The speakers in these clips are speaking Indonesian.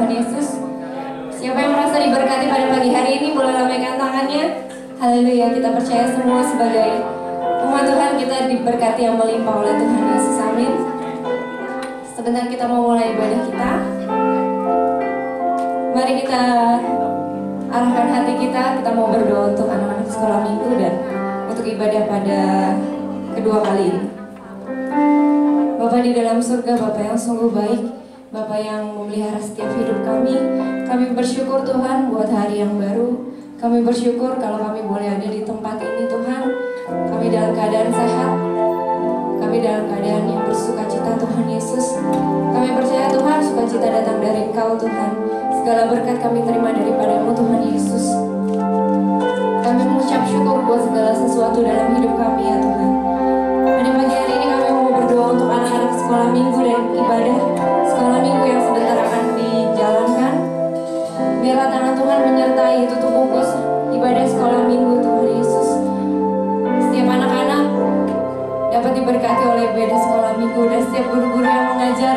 Tuhan Yesus. Siapa yang merasa diberkati pada pagi hari ini boleh lambaikan tangannya. Haleluya, kita percaya semua sebagai umat Tuhan kita diberkati yang melimpah oleh Tuhan Yesus. Amin. Sebentar kita mau mulai ibadah kita. Mari kita arahkan hati kita mau berdoa untuk anak-anak sekolah minggu dan untuk ibadah pada kedua kali ini. Bapa di dalam surga, Bapa yang sungguh baik, Bapa yang memelihara setiap hidup kami bersyukur Tuhan buat hari yang baru. Kami bersyukur kalau kami boleh ada di tempat ini Tuhan. Kami dalam keadaan sehat, kami dalam keadaan yang bersukacita Tuhan Yesus. Kami percaya Tuhan sukacita datang dari Engkau Tuhan. Segala berkat kami terima daripada-Mu Tuhan Yesus. Kami mengucap syukur buat segala sesuatu dalam hidup kami ya Tuhan. Pada pagi hari ini kami mau berdoa untuk anak-anak sekolah minggu dan ibadah sekolah minggu yang sebentar akan dijalankan. Biarlah tangan Tuhan menyertai tutup bungkus ibadah sekolah minggu Tuhan Yesus. Setiap anak-anak dapat diberkati oleh ibadah sekolah minggu dan setiap guru-guru yang mengajar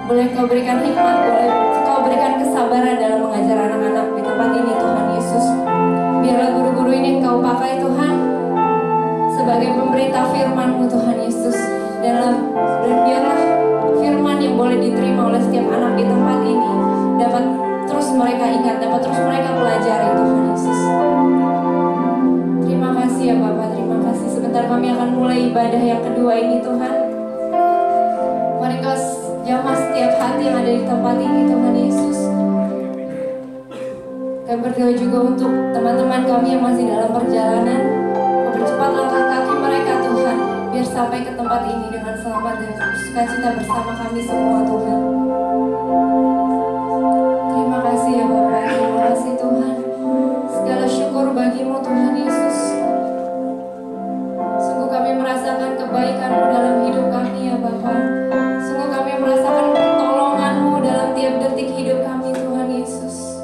boleh Kau berikan hikmat, boleh Kau berikan kesabaran dalam mengajar anak-anak di tempat ini Tuhan Yesus. Biarlah guru-guru ini Kau pakai Tuhan sebagai pemberita firman-Mu Tuhan Yesus. Dan biarlah firman yang boleh diterima oleh setiap anak di tempat ini dapat terus mereka ingat, dapat terus mereka pelajari Tuhan Yesus. Terima kasih ya Bapak, terima kasih. Sebentar kami akan mulai ibadah yang kedua ini Tuhan. Mari Kau jamah setiap hati yang ada di tempat ini Tuhan Yesus. Kami berdoa juga untuk teman-teman kami yang masih dalam perjalanan. Mempercepat langkah kaki mereka Tuhan, biar sampai ke tempat ini dengan selamat dan sukacita bersama kami semua Tuhan. Terima kasih ya Bapak, terima kasih Tuhan. Segala syukur bagi-Mu Tuhan Yesus. Sungguh kami merasakan kebaikan-Mu dalam hidup kami ya Bapak. Sungguh kami merasakan pertolongan-Mu dalam tiap detik hidup kami Tuhan Yesus.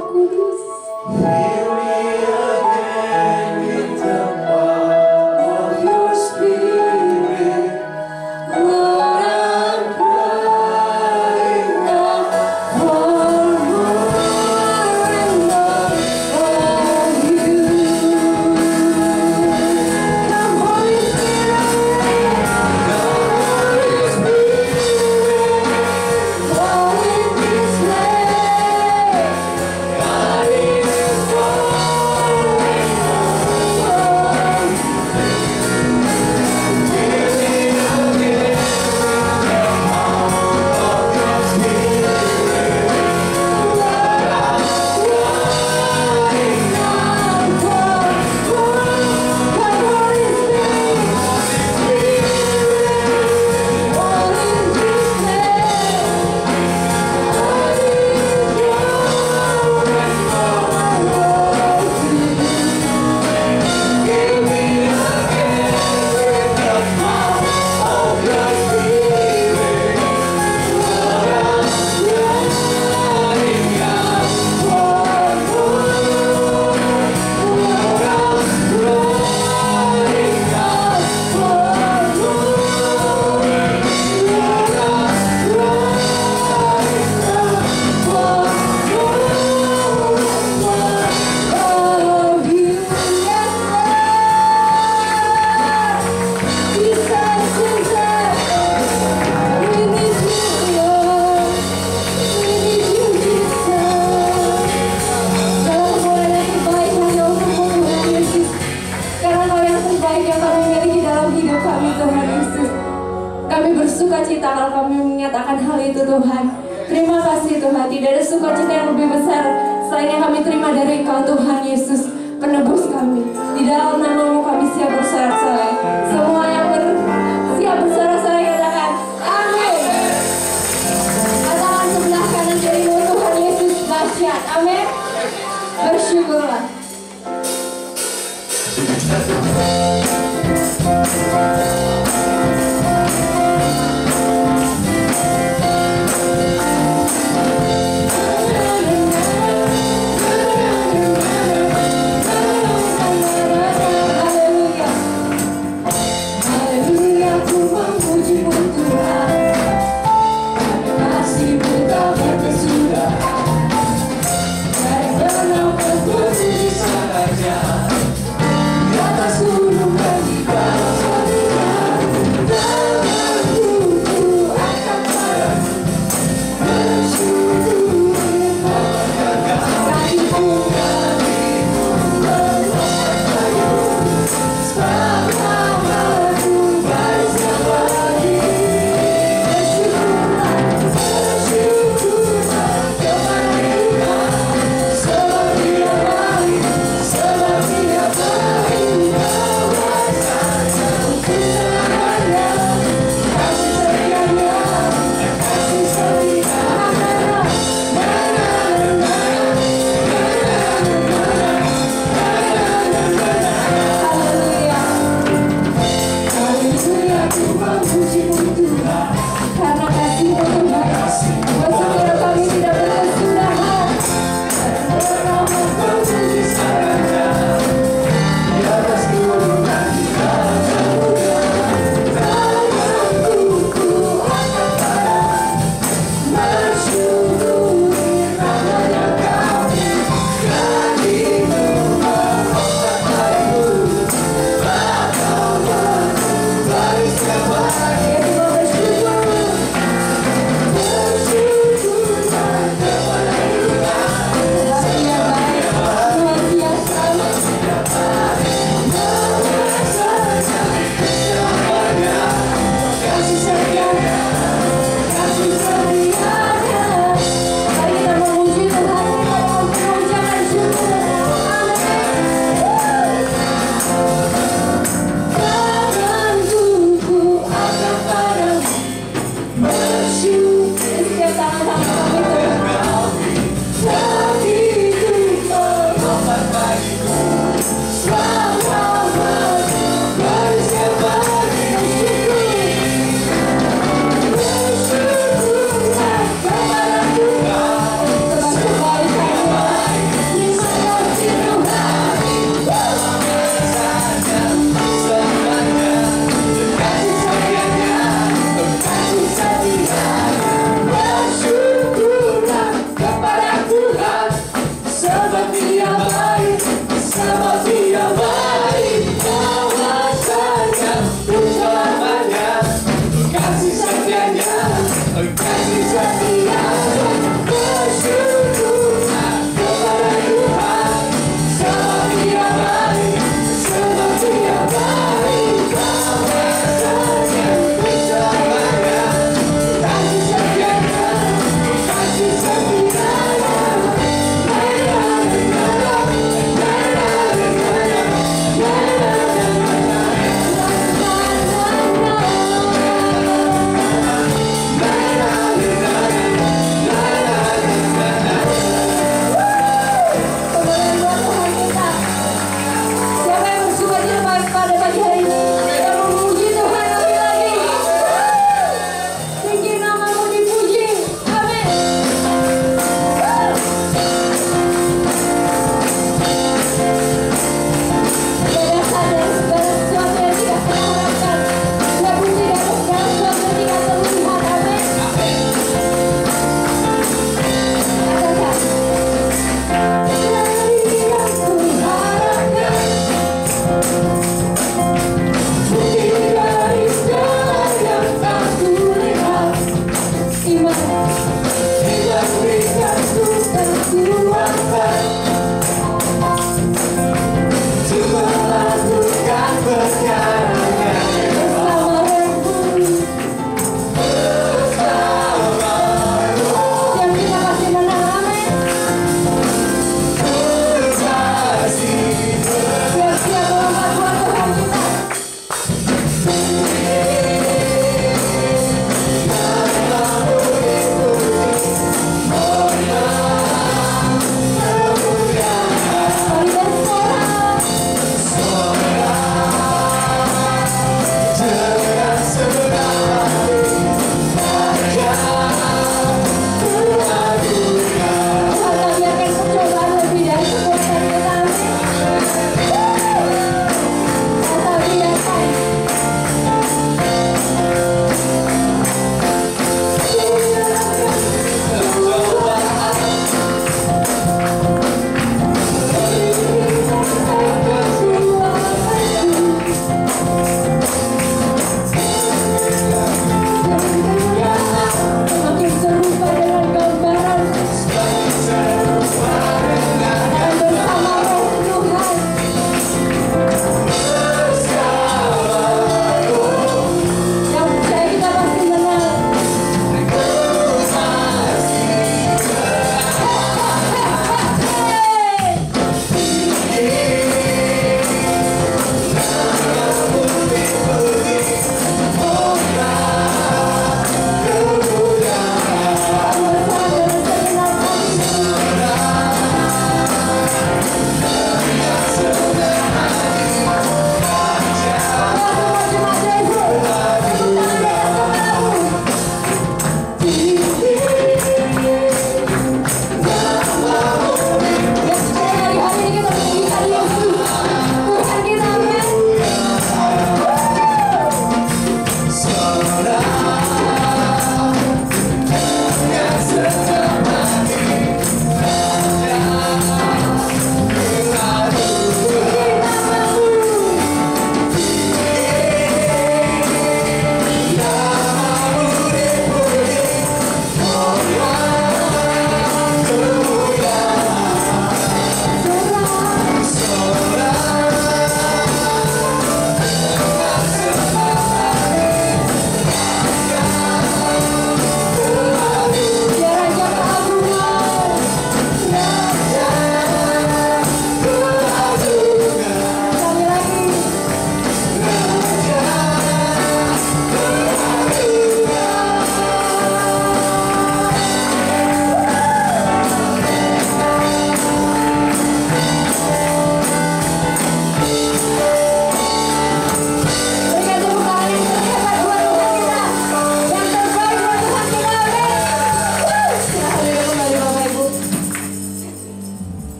Roh Kudus. Sukacita kalau kami menyatakan hal itu Tuhan. Terima kasih Tuhan, tidak ada sukacita yang lebih besar selain yang kami terima dari Engkau Tuhan Yesus, penebus kami. Di dalam nama-Mu kami siap bersorak-sorai. Semua yang siap bersorak-sorai katakan amin. Katakan sebelah kanan kirimu Tuhan Yesus dahsyat. Amin. Bersyukurlah.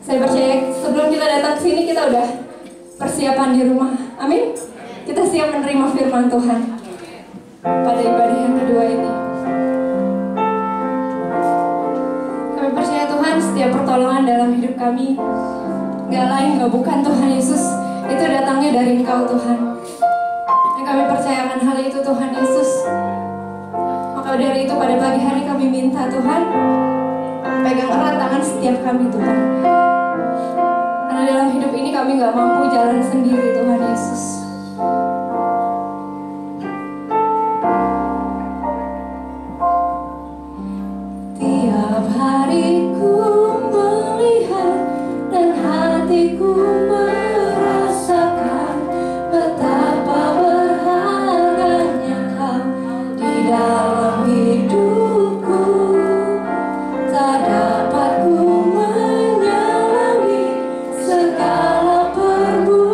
Saya percaya sebelum kita datang ke sini kita udah persiapan di rumah. Amin. Kita siap menerima firman Tuhan pada ibadah yang kedua ini. Kami percaya Tuhan, setiap pertolongan dalam hidup kami gak lain, gak bukan Tuhan Yesus, itu datangnya dari Engkau Tuhan. Dan kami percayakan hal itu Tuhan Yesus. Maka dari itu pada pagi hari kami minta Tuhan, pegang erat tangan setiap kami Tuhan. Karena dalam hidup ini kami gak mampu jalan sendiri Tuhan Yesus. Tiap hari ku melihat dan hatiku merasakan betapa berharganya Kau di dalam hidupku. Tak dapat ku menyelami segala perbuatanmu.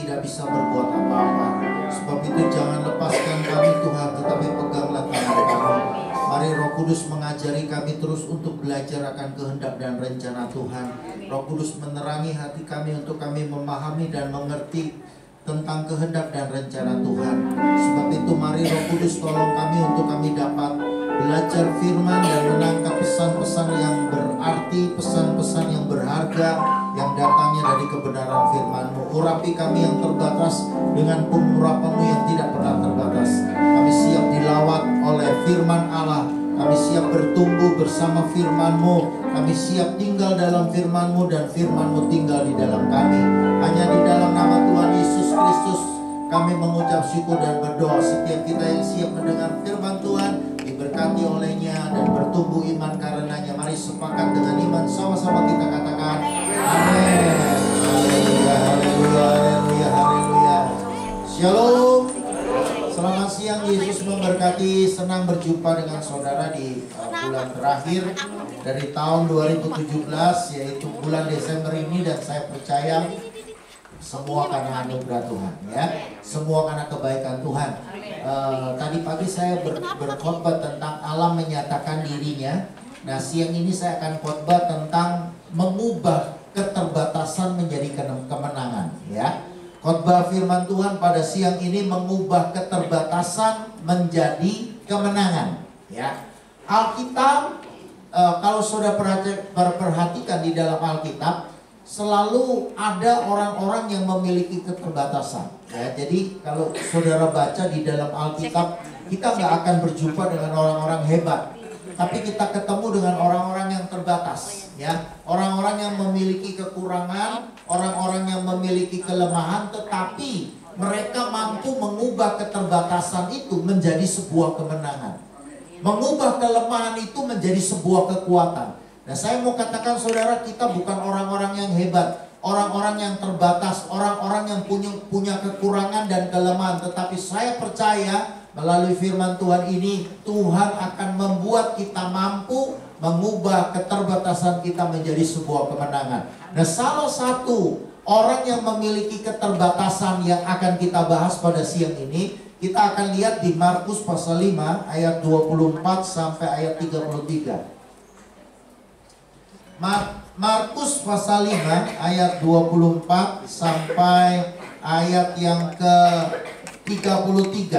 tidak bisa berbuat apa-apa. Sebab itu jangan lepaskan kami Tuhan, tetapi peganglah tangan kami. Mari Roh Kudus mengajari kami terus untuk belajar akan kehendak dan rencana Tuhan. Roh Kudus menerangi hati kami untuk kami memahami dan mengerti tentang kehendak dan rencana Tuhan. Sebab itu mari Roh Kudus tolong kami untuk kami dapat belajar firman dan menangkap pesan-pesan yang berarti, pesan-pesan yang berharga yang datangnya dari kebenaran firman-Mu. Urapi kami yang terbatas dengan pengurapan-Mu yang tidak pernah terbatas. Kami siap dilawat oleh firman Allah. Kami siap bertumbuh bersama firman-Mu. Kami siap tinggal dalam firman-Mu dan firman-Mu tinggal di dalam kami. Hanya di dalam nama Tuhan Yesus Kristus kami mengucap syukur dan berdoa. Setiap kita yang siap mendengar firman Tuhan diberkati olehnya dan bertumbuh iman karenanya. Mari sepakat dengan iman sama-sama kita katakan amin. Haleluya, haleluya, haleluya, haleluya. Shalom. Selamat siang, Yesus memberkati. Senang berjumpa dengan saudara di bulan terakhir dari tahun 2017, yaitu bulan Desember ini, dan saya percaya semua karena anugerah Tuhan, ya. Semua karena kebaikan Tuhan. Tadi pagi saya berkhotbah tentang Allah menyatakan dirinya. Nah, siang ini saya akan khotbah tentang mengubah keterbatasan menjadi kemenangan, ya. Khotbah firman Tuhan pada siang ini mengubah keterbatasan menjadi kemenangan, ya. Alkitab, kalau saudara perhatikan di dalam Alkitab, selalu ada orang-orang yang memiliki keterbatasan, ya. Jadi kalau saudara baca di dalam Alkitab, kita nggak akan berjumpa dengan orang-orang hebat, tapi kita ketemu dengan orang-orang yang terbatas, ya. Orang-orang yang memiliki kekurangan, orang-orang yang memiliki kelemahan, tetapi mereka mampu mengubah keterbatasan itu menjadi sebuah kemenangan. Mengubah kelemahan itu menjadi sebuah kekuatan. Nah, saya mau katakan saudara, kita bukan orang-orang yang hebat, orang-orang yang terbatas, orang-orang yang punya kekurangan dan kelemahan. Tetapi saya percaya melalui firman Tuhan ini, Tuhan akan membuat kita mampu mengubah keterbatasan kita menjadi sebuah kemenangan. Nah, salah satu orang yang memiliki keterbatasan yang akan kita bahas pada siang ini, kita akan lihat di Markus pasal 5 ayat 24 sampai ayat 33. Markus pasal 5 ayat 24 sampai ayat yang ke-33.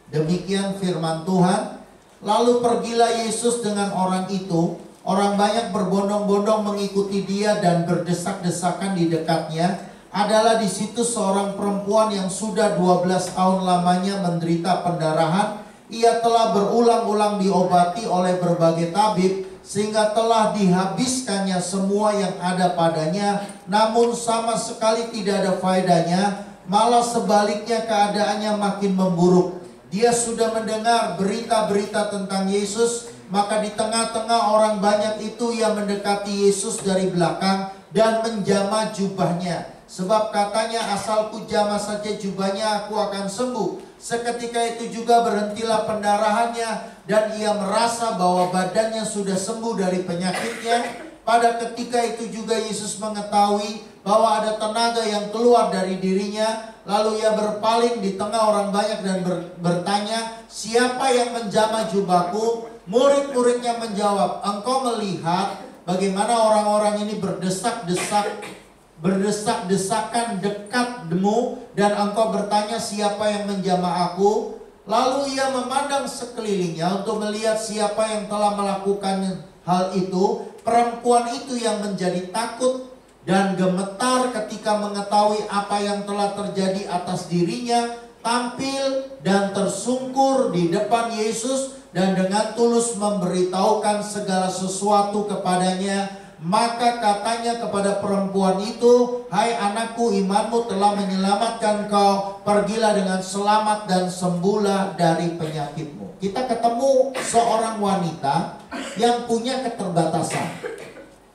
Demikian firman Tuhan. Lalu pergilah Yesus dengan orang itu. Orang banyak berbondong-bondong mengikuti dia dan berdesak-desakan di dekatnya. Adalah di situ seorang perempuan yang sudah 12 tahun lamanya menderita pendarahan. Ia telah berulang-ulang diobati oleh berbagai tabib, sehingga telah dihabiskannya semua yang ada padanya, namun sama sekali tidak ada faedahnya, malah sebaliknya keadaannya makin memburuk. Dia sudah mendengar berita-berita tentang Yesus, maka di tengah-tengah orang banyak itu ia mendekati Yesus dari belakang dan menjamah jubahnya. Sebab katanya, asalku jamah saja jubahnya aku akan sembuh. Seketika itu juga berhentilah pendarahannya dan ia merasa bahwa badannya sudah sembuh dari penyakitnya. Pada ketika itu juga Yesus mengetahui bahwa ada tenaga yang keluar dari dirinya. Lalu ia berpaling di tengah orang banyak dan bertanya, siapa yang menjamah jubahku? Murid-muridnya menjawab, engkau melihat bagaimana orang-orang ini berdesak-desakan dekatmu, dan engkau bertanya siapa yang menjamah aku? Lalu ia memandang sekelilingnya untuk melihat siapa yang telah melakukan hal itu. Perempuan itu yang menjadi takut dan gemetar ketika mengetahui apa yang telah terjadi atas dirinya, tampil dan tersungkur di depan Yesus dan dengan tulus memberitahukan segala sesuatu kepadanya. Maka katanya kepada perempuan itu, hai anakku, imanmu telah menyelamatkan kau. Pergilah dengan selamat dan sembuhlah dari penyakitmu. Kita ketemu seorang wanita yang punya keterbatasan.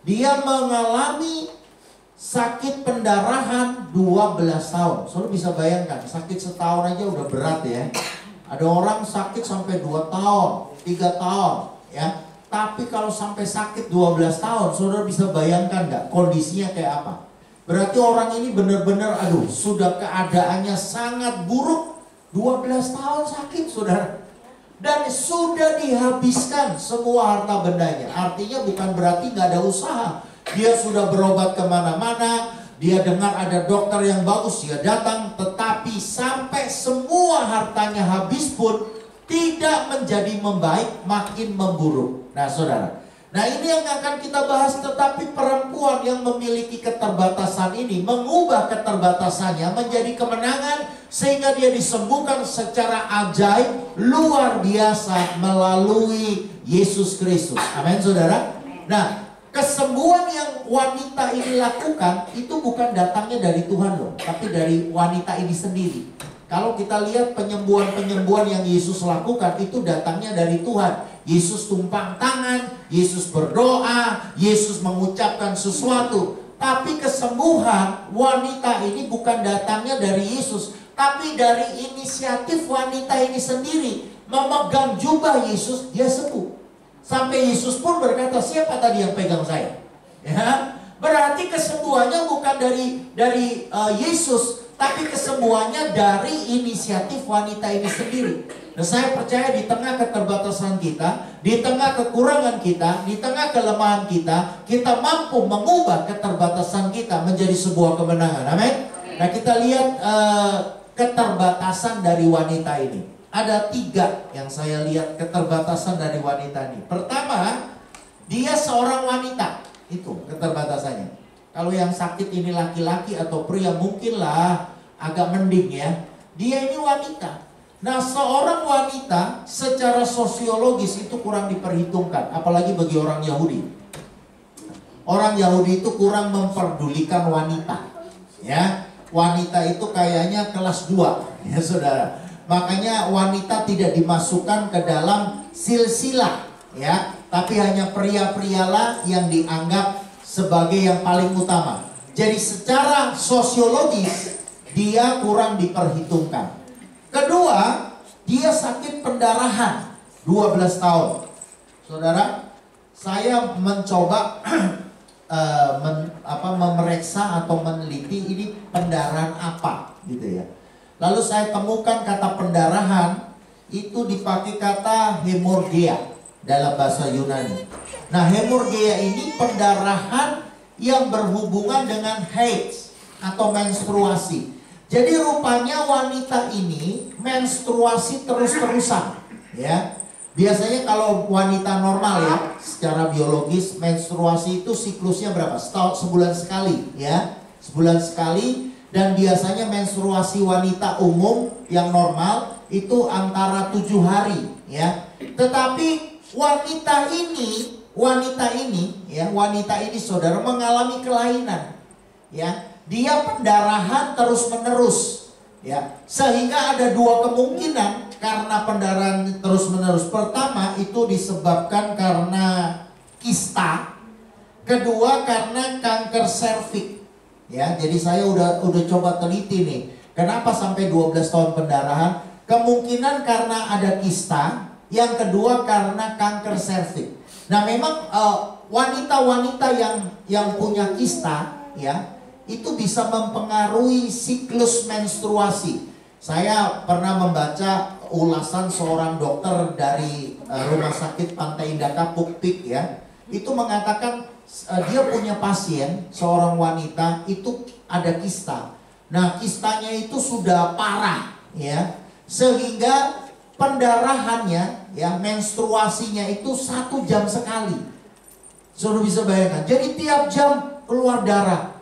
Dia mengalami sakit pendarahan 12 tahun. Saudara bisa bayangkan, sakit setahun aja udah berat ya. Ada orang sakit sampai 2 tahun, 3 tahun ya. Tapi kalau sampai sakit 12 tahun, saudara bisa bayangkan nggak kondisinya kayak apa? Berarti orang ini benar-benar sudah keadaannya sangat buruk. 12 tahun sakit, saudara. Dan sudah dihabiskan semua harta bendanya. Artinya bukan berarti nggak ada usaha. Dia sudah berobat kemana-mana. Dia dengar ada dokter yang bagus, dia datang. Tetapi sampai semua hartanya habis pun tidak menjadi membaik, makin memburuk. Nah saudara, nah ini yang akan kita bahas. Tetapi perempuan yang memiliki keterbatasan ini mengubah keterbatasannya menjadi kemenangan, sehingga dia disembuhkan secara ajaib luar biasa melalui Yesus Kristus. Amin saudara. Nah, kesembuhan yang wanita ini lakukan itu bukan datangnya dari Tuhan loh, tapi dari wanita ini sendiri. Kalau kita lihat penyembuhan-penyembuhan yang Yesus lakukan itu datangnya dari Tuhan. Yesus tumpang tangan, Yesus berdoa, Yesus mengucapkan sesuatu. Tapi kesembuhan wanita ini bukan datangnya dari Yesus, tapi dari inisiatif wanita ini sendiri. Memegang jubah Yesus, dia sembuh. Sampai Yesus pun berkata, siapa tadi yang pegang saya? Ya, berarti kesembuhannya bukan dari Yesus, tapi kesembuhannya dari inisiatif wanita ini sendiri. Nah, saya percaya di tengah keterbatasan kita, di tengah kekurangan kita, di tengah kelemahan kita, kita mampu mengubah keterbatasan kita menjadi sebuah kemenangan. Amin. Nah, kita lihat keterbatasan dari wanita ini. Ada 3 yang saya lihat keterbatasan dari wanita ini. Pertama, dia seorang wanita. Itu keterbatasannya. Kalau yang sakit ini laki-laki atau pria mungkinlah agak mending ya. Dia ini wanita. Nah, seorang wanita secara sosiologis itu kurang diperhitungkan. Apalagi bagi orang Yahudi. Orang Yahudi itu kurang memperdulikan wanita. Ya, wanita itu kayaknya kelas 2 ya saudara. Makanya wanita tidak dimasukkan ke dalam silsilah ya, tapi hanya pria-prialah yang dianggap sebagai yang paling utama. Jadi secara sosiologis dia kurang diperhitungkan. Kedua, dia sakit pendarahan 12 tahun. Saudara, saya mencoba memeriksa atau meneliti ini pendarahan apa gitu ya. Lalu saya temukan kata pendarahan itu dipakai kata hemorrhagia dalam bahasa Yunani. Nah, hemorrhagia ini pendarahan yang berhubungan dengan haid atau menstruasi. Jadi rupanya wanita ini menstruasi terus-terusan ya. Biasanya kalau wanita normal ya, secara biologis menstruasi itu siklusnya berapa? Sebulan sekali ya. Sebulan sekali. Dan biasanya menstruasi wanita umum yang normal itu antara 7 hari ya. Tetapi wanita ini saudara mengalami kelainan ya. Dia pendarahan terus-menerus ya. Sehingga ada 2 kemungkinan karena pendarahan terus-menerus. Pertama itu disebabkan karena kista. Kedua karena kanker serviks. Ya, jadi saya udah coba teliti nih. Kenapa sampai 12 tahun pendarahan? Kemungkinan karena ada kista, yang kedua karena kanker serviks. Nah, memang wanita-wanita yang punya kista ya, itu bisa mempengaruhi siklus menstruasi. Saya pernah membaca ulasan seorang dokter dari Rumah Sakit Pantai Indah Kapuk PIK ya. Itu mengatakan dia punya pasien, seorang wanita itu ada kista. Nah, kistanya itu sudah parah ya, sehingga pendarahannya ya, menstruasinya itu 1 jam sekali. Sudah bisa bayangkan. Jadi tiap jam keluar darah.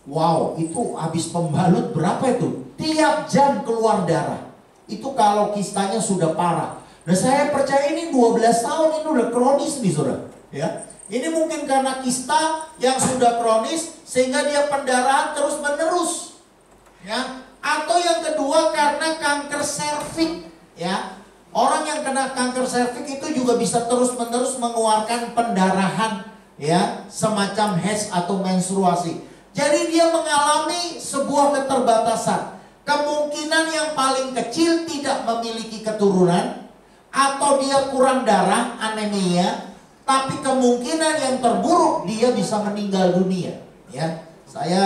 Wow, itu habis pembalut berapa itu? Tiap jam keluar darah. Itu kalau kistanya sudah parah. Nah, saya percaya ini 12 tahun ini udah kronis nih saudara ya. Ini mungkin karena kista yang sudah kronis sehingga dia pendarahan terus menerus ya. Atau yang kedua karena kanker serviks ya. Orang yang kena kanker serviks itu juga bisa terus menerus mengeluarkan pendarahan ya, semacam haid atau menstruasi. Jadi dia mengalami sebuah keterbatasan. Kemungkinan yang paling kecil tidak memiliki keturunan, atau dia kurang darah, anemia. Tapi kemungkinan yang terburuk dia bisa meninggal dunia ya. Saya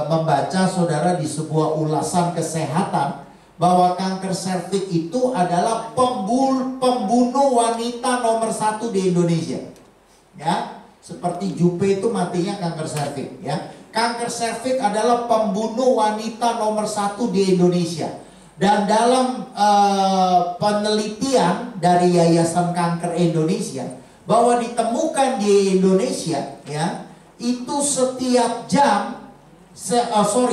membaca saudara di sebuah ulasan kesehatan bahwa kanker serviks itu adalah pembunuh wanita nomor 1 di Indonesia. Ya, seperti Jupe itu matinya kanker serviks. Ya, kanker serviks adalah pembunuh wanita nomor 1 di Indonesia. Dan dalam penelitian dari Yayasan Kanker Indonesia bahwa ditemukan di Indonesia, ya, itu setiap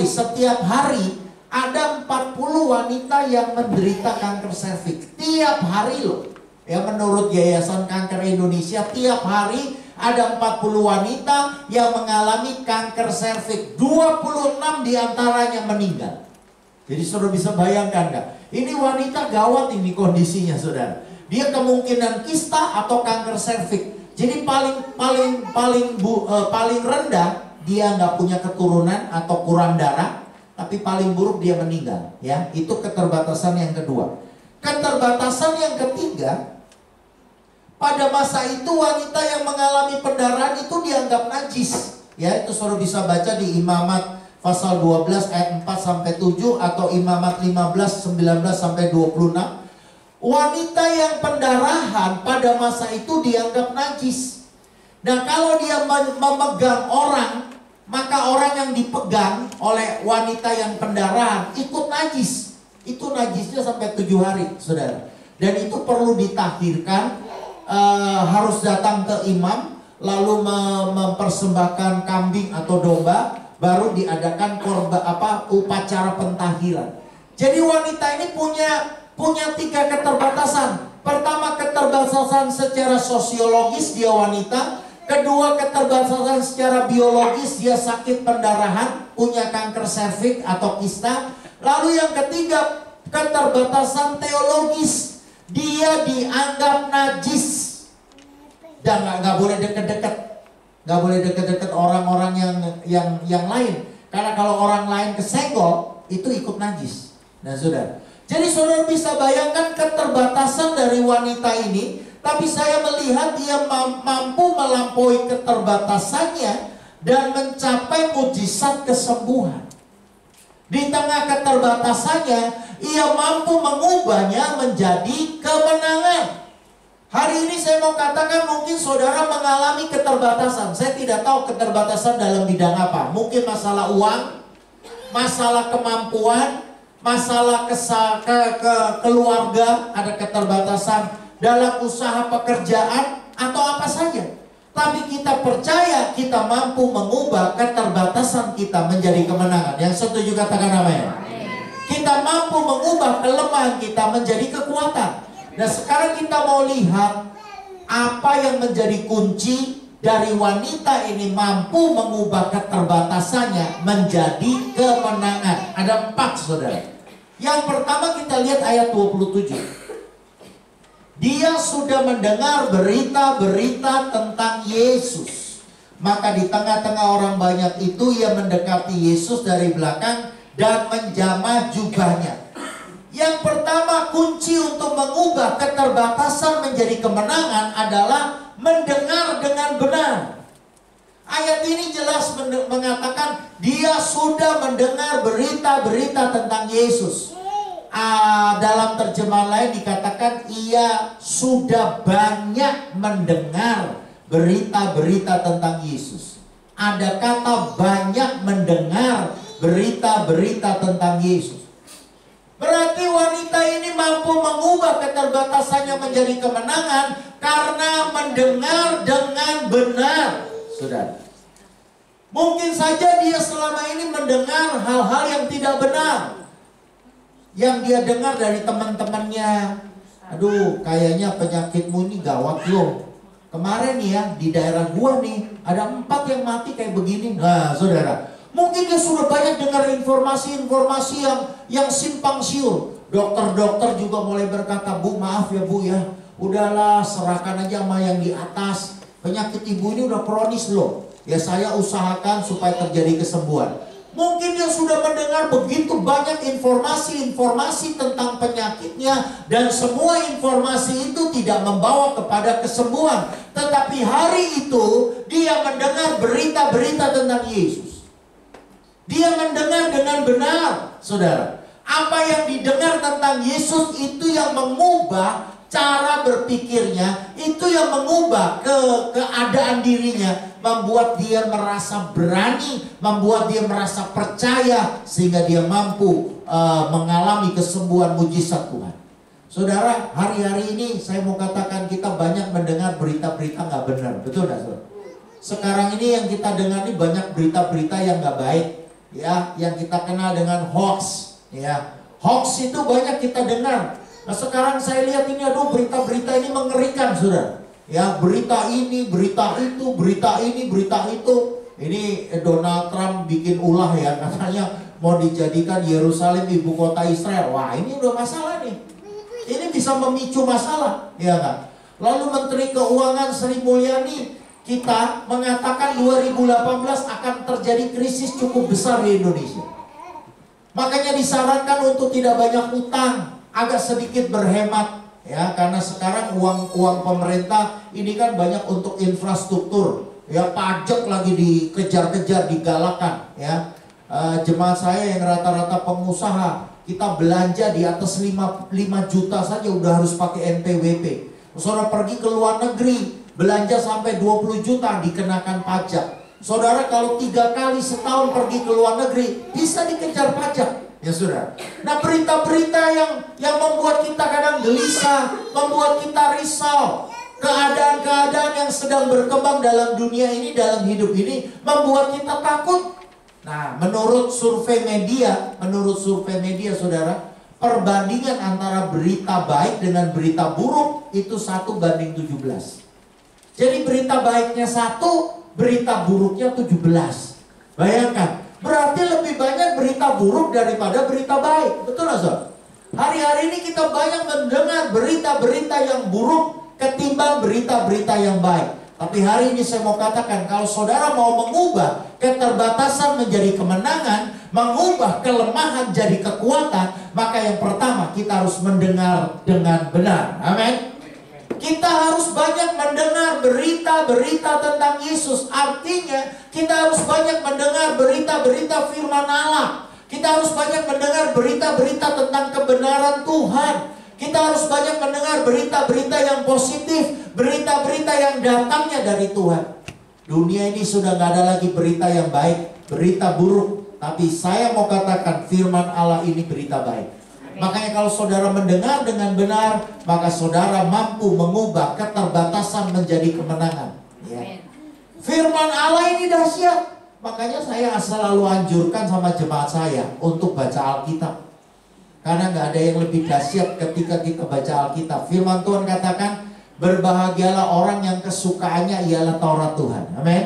setiap hari ada 40 wanita yang menderita kanker serviks. Tiap hari loh. Ya, menurut Yayasan Kanker Indonesia, tiap hari ada 40 wanita yang mengalami kanker serviks. 26 diantaranya meninggal. Jadi saudara bisa bayangkan nggak? Ini wanita gawat ini kondisinya saudara. Dia kemungkinan kista atau kanker serviks. Jadi paling rendah dia nggak punya keturunan atau kurang darah. Tapi paling buruk dia meninggal, ya. Itu keterbatasan yang kedua. Keterbatasan yang ketiga, pada masa itu wanita yang mengalami pendarahan itu dianggap najis. Ya, itu saudara bisa baca di Imamat pasal 12 ayat 4 sampai 7 atau Imamat 15 19 sampai 26. Wanita yang pendarahan pada masa itu dianggap najis. Nah, kalau dia memegang orang, maka orang yang dipegang oleh wanita yang pendarahan ikut najis. Itu najisnya sampai 7 hari, saudara. Dan itu perlu ditahirkan, harus datang ke imam, lalu mempersembahkan kambing atau domba, baru diadakan upacara pentahiran. Jadi wanita ini punya 3 keterbatasan. Pertama, keterbatasan secara sosiologis, dia wanita. Kedua, keterbatasan secara biologis, dia sakit pendarahan, punya kanker serviks atau kista. Lalu yang ketiga, keterbatasan teologis, dia dianggap najis dan nggak boleh deket-deket, nggak boleh deket-deket orang-orang yang lain. Karena kalau orang lain kesenggol, itu ikut najis. Nah, saudara. Jadi saudara bisa bayangkan keterbatasan dari wanita ini. Tapi saya melihat dia mampu melampaui keterbatasannya dan mencapai mujizat kesembuhan. Di tengah keterbatasannya, ia mampu mengubahnya menjadi kemenangan. Hari ini saya mau katakan mungkin saudara mengalami keterbatasan. Saya tidak tahu keterbatasan dalam bidang apa. Mungkin masalah uang, masalah kemampuan, masalah keluarga, ada keterbatasan dalam usaha pekerjaan atau apa saja. Tapi kita percaya kita mampu mengubah keterbatasan kita menjadi kemenangan. Yang setuju katakan amin. Kita mampu mengubah kelemahan kita menjadi kekuatan. Nah, sekarang kita mau lihat apa yang menjadi kunci dari wanita ini mampu mengubah keterbatasannya menjadi kemenangan. Ada 4, saudara. Yang pertama kita lihat ayat 27. Dia sudah mendengar berita-berita tentang Yesus. Maka di tengah-tengah orang banyak itu ia mendekati Yesus dari belakang dan menjamah jubahnya. Yang pertama, kunci untuk mengubah keterbatasan menjadi kemenangan adalah mendengar dengan benar. Ayat ini jelas mengatakan dia sudah mendengar berita-berita tentang Yesus. Dalam terjemahan lain dikatakan ia sudah banyak mendengar berita-berita tentang Yesus. Ada kata banyak mendengar berita-berita tentang Yesus. Berarti wanita ini mampu mengubah keterbatasannya menjadi kemenangan karena mendengar dengan benar. Saudara, mungkin saja dia selama ini mendengar hal-hal yang tidak benar. Yang dia dengar dari teman-temannya, aduh kayaknya penyakitmu ini gawat loh. Kemarin ya di daerah gua nih ada 4 yang mati kayak begini. Nah, saudara, mungkin dia sudah banyak dengar informasi-informasi yang simpang siur. Dokter-dokter juga mulai berkata, Bu maaf ya Bu ya, udahlah serahkan aja sama yang di atas. Penyakit ibu ini udah kronis loh. Ya saya usahakan supaya terjadi kesembuhan. Mungkin dia sudah mendengar begitu banyak informasi-informasi tentang penyakitnya. Dan semua informasi itu tidak membawa kepada kesembuhan. Tetapi hari itu dia mendengar berita-berita tentang Yesus. Dia mendengar dengan benar, saudara. Apa yang didengar tentang Yesus itu yang mengubah cara berpikirnya, itu yang mengubah keadaan dirinya, membuat dia merasa berani, membuat dia merasa percaya, sehingga dia mampu mengalami kesembuhan mujizat Tuhan. Saudara, hari-hari ini saya mau katakan kita banyak mendengar berita-berita nggak benar, betul nggak, saudara? Sekarang ini yang kita dengar ini banyak berita-berita yang nggak baik, ya, yang kita kenal dengan hoax, ya. Hoax itu banyak kita dengar. Nah, sekarang saya lihat ini, aduh, berita-berita ini mengerikan, saudara. Ya, berita ini, berita itu, berita ini, berita itu. Ini Donald Trump bikin ulah ya, katanya mau dijadikan Yerusalem ibu kota Israel. Wah, ini udah masalah nih. Ini bisa memicu masalah, ya kan? Lalu Menteri Keuangan Sri Mulyani kita mengatakan 2018 akan terjadi krisis cukup besar di Indonesia. Makanya disarankan untuk tidak banyak utang, agak sedikit berhemat, ya, karena sekarang uang pemerintah ini kan banyak untuk infrastruktur, ya, pajak lagi dikejar-kejar, digalakan, ya. Jemaat saya yang rata-rata pengusaha, kita belanja di atas 5 juta saja udah harus pakai NPWP. Saudara pergi ke luar negeri, belanja sampai 20 juta dikenakan pajak. Saudara kalau 3 kali setahun pergi ke luar negeri, bisa dikejar pajak. Ya saudara. Nah, berita-berita yang membuat kita kadang gelisah, membuat kita risau. Keadaan-keadaan yang sedang berkembang dalam dunia ini, dalam hidup ini, membuat kita takut. Nah, menurut survei media, saudara, perbandingan antara berita baik dengan berita buruk itu 1:17. Jadi berita baiknya 1, berita buruknya 17. Bayangkan, berarti lebih banyak berita buruk daripada berita baik. Betul nggak, saudara? Hari-hari ini kita banyak mendengar berita-berita yang buruk ketimbang berita-berita yang baik. Tapi hari ini saya mau katakan, kalau saudara mau mengubah keterbatasan menjadi kemenangan, mengubah kelemahan jadi kekuatan, maka yang pertama kita harus mendengar dengan benar. Amin. Kita harus banyak mendengar berita-berita tentang Yesus. Artinya kita harus banyak mendengar berita-berita firman Allah. Kita harus banyak mendengar berita-berita tentang kebenaran Tuhan. Kita harus banyak mendengar berita-berita yang positif, berita-berita yang datangnya dari Tuhan. Dunia ini sudah nggak ada lagi berita yang baik, berita buruk. Tapi saya mau katakan firman Allah ini berita baik. Makanya kalau saudara mendengar dengan benar, maka saudara mampu mengubah keterbatasan menjadi kemenangan. Ya. Firman Allah ini dahsyat. Makanya saya selalu anjurkan sama jemaat saya untuk baca Alkitab. Karena nggak ada yang lebih dahsyat ketika kita baca Alkitab. Firman Tuhan katakan, berbahagialah orang yang kesukaannya ialah Taurat Tuhan. Amin.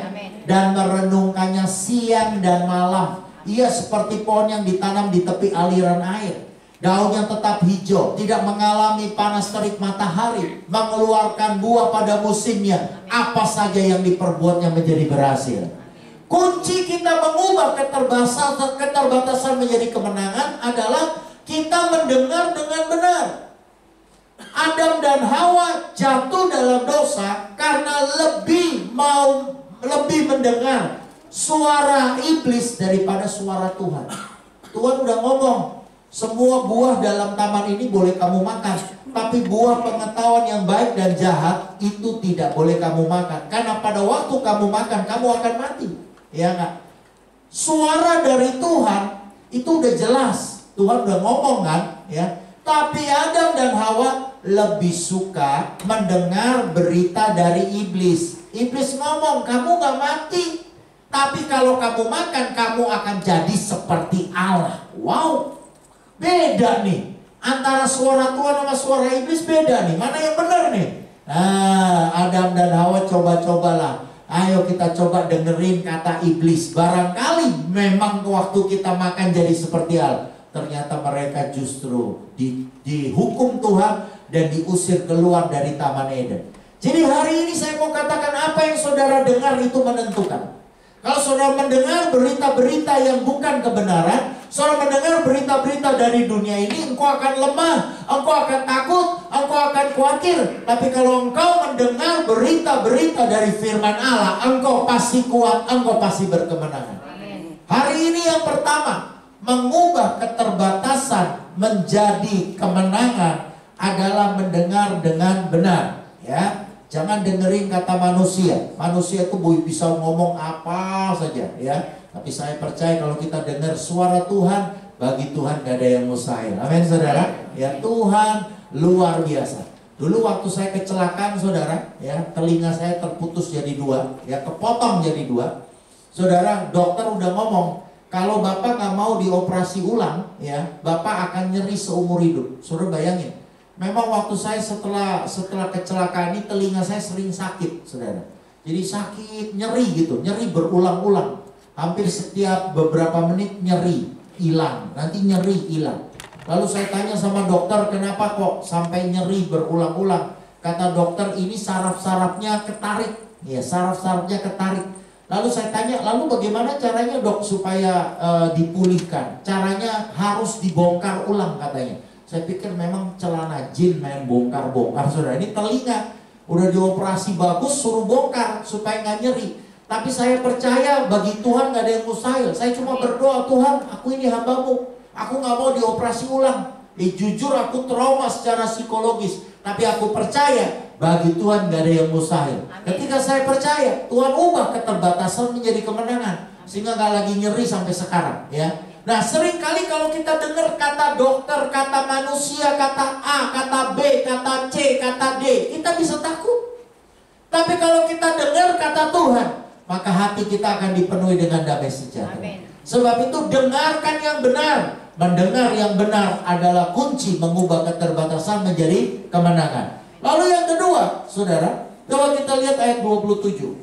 Dan merenungkannya siang dan malam. Ia seperti pohon yang ditanam di tepi aliran air. Daunnya tetap hijau, tidak mengalami panas terik matahari, mengeluarkan buah pada musimnya. Apa saja yang diperbuatnya menjadi berhasil. Kunci kita mengubah keterbatasan menjadi kemenangan adalah kita mendengar dengan benar. Adam dan Hawa jatuh dalam dosa karena lebih mendengar suara iblis daripada suara Tuhan. Tuhan udah ngomong, semua buah dalam taman ini boleh kamu makan, tapi buah pengetahuan yang baik dan jahat itu tidak boleh kamu makan. Karena pada waktu kamu makan, kamu akan mati. Ya enggak? Suara dari Tuhan itu udah jelas. Tuhan udah ngomong kan, ya. Tapi Adam dan Hawa lebih suka mendengar berita dari iblis. Iblis ngomong, kamu gak mati, tapi kalau kamu makan, kamu akan jadi seperti Allah. Wow, beda nih. Antara suara Tuhan sama suara iblis beda nih. Mana yang benar nih? Nah, Adam dan Hawa coba-cobalah. Ayo kita coba dengerin kata iblis. Barangkali memang waktu kita makan jadi seperti Allah. Ternyata mereka justru dihukum Tuhan dan diusir keluar dari Taman Eden. Jadi hari ini saya mau katakan, apa yang saudara dengar itu menentukan. Kalau saudara mendengar berita-berita yang bukan kebenaran, saudara mendengar berita-berita dari dunia ini, engkau akan lemah, engkau akan takut, engkau akan khawatir. Tapi kalau engkau mendengar berita-berita dari firman Allah, engkau pasti kuat, engkau pasti berkemenangan. Hari ini yang pertama, mengubah keterbatasan menjadi kemenangan adalah mendengar dengan benar. Ya, jangan dengerin kata manusia. Manusia itu bisa ngomong apa saja, ya. Tapi saya percaya kalau kita dengar suara Tuhan, bagi Tuhan gak ada yang mustahil. Amin, saudara. Ya, Tuhan luar biasa. Dulu waktu saya kecelakaan, saudara, ya, telinga saya terputus jadi dua, ya, kepotong jadi dua. Saudara, dokter udah ngomong, kalau Bapak gak mau dioperasi ulang, ya, Bapak akan nyeri seumur hidup. Saudara bayangin, memang waktu saya setelah kecelakaan ini, telinga saya sering sakit, saudara. Jadi sakit, nyeri gitu, nyeri berulang-ulang. Hampir setiap beberapa menit nyeri, hilang, nanti nyeri, hilang. Lalu saya tanya sama dokter, kenapa kok sampai nyeri berulang-ulang? Kata dokter, ini saraf-sarafnya ketarik, ya, saraf-sarafnya ketarik. Lalu saya tanya, lalu bagaimana caranya dok supaya dipulihkan? Caranya harus dibongkar ulang katanya. Saya pikir memang celana jin main bongkar-bongkar, saudara. Ini telinga udah dioperasi bagus, suruh bongkar supaya nggak nyeri. Tapi saya percaya bagi Tuhan gak ada yang mustahil. Saya cuma berdoa, Tuhan, aku ini hamba-Mu, aku gak mau dioperasi ulang. Jujur aku trauma secara psikologis, tapi aku percaya bagi Tuhan gak ada yang mustahil. Ketika saya percaya, Tuhan ubah keterbatasan menjadi kemenangan, sehingga gak lagi nyeri sampai sekarang, ya. Nah, seringkali kalau kita dengar kata dokter, kata manusia, kata A, kata B, kata C, kata D, kita bisa takut. Tapi kalau kita dengar kata Tuhan, maka hati kita akan dipenuhi dengan damai sejahtera. Sebab itu dengarkan yang benar. Mendengar yang benar adalah kunci mengubah keterbatasan menjadi kemenangan. Lalu yang kedua, saudara, kalau kita lihat ayat 27.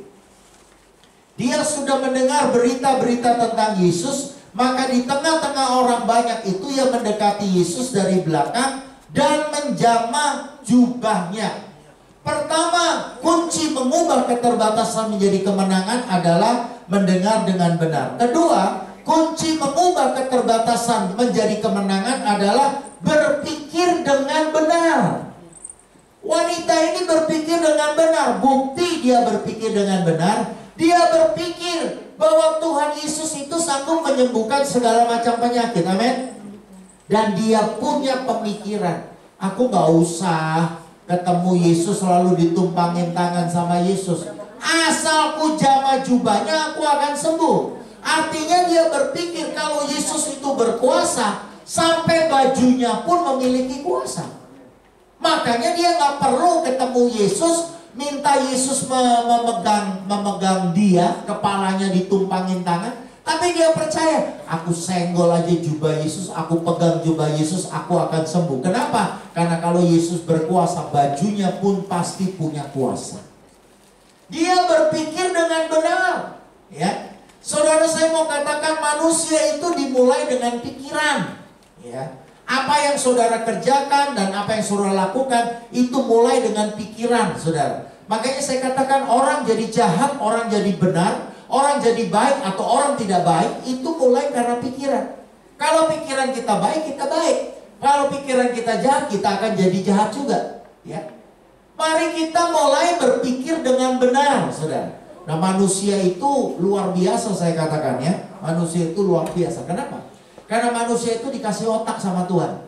Dia sudah mendengar berita-berita tentang Yesus, maka di tengah-tengah orang banyak itu ia mendekati Yesus dari belakang dan menjamah jubahnya. Pertama, kunci mengubah keterbatasan menjadi kemenangan adalah mendengar dengan benar. Kedua, kunci mengubah keterbatasan menjadi kemenangan adalah berpikir dengan benar. Wanita ini berpikir dengan benar. Bukti dia berpikir dengan benar. Dia berpikir bahwa Tuhan Yesus itu sanggup menyembuhkan segala macam penyakit. Amin. Dan dia punya pemikiran, aku gak usah ketemu Yesus lalu ditumpangin tangan sama Yesus. Asalku jamah jubahnya aku akan sembuh. Artinya dia berpikir kalau Yesus itu berkuasa, sampai bajunya pun memiliki kuasa. Makanya dia gak perlu ketemu Yesus, minta Yesus memegang dia, kepalanya ditumpangin tangan. Tapi dia percaya, aku senggol aja jubah Yesus, aku pegang jubah Yesus, aku akan sembuh. Kenapa? Karena kalau Yesus berkuasa, bajunya pun pasti punya kuasa. Dia berpikir dengan benar. Ya, saudara, saya mau katakan manusia itu dimulai dengan pikiran. Ya, apa yang saudara kerjakan dan apa yang saudara lakukan itu mulai dengan pikiran, saudara. Makanya saya katakan orang jadi jahat, orang jadi benar, orang jadi baik atau orang tidak baik itu mulai karena pikiran. Kalau pikiran kita baik, kita baik. Kalau pikiran kita jahat, kita akan jadi jahat juga. Ya, mari kita mulai berpikir dengan benar, saudara. Nah, manusia itu luar biasa, saya katakan ya. Manusia itu luar biasa. Kenapa? Karena manusia itu dikasih otak sama Tuhan.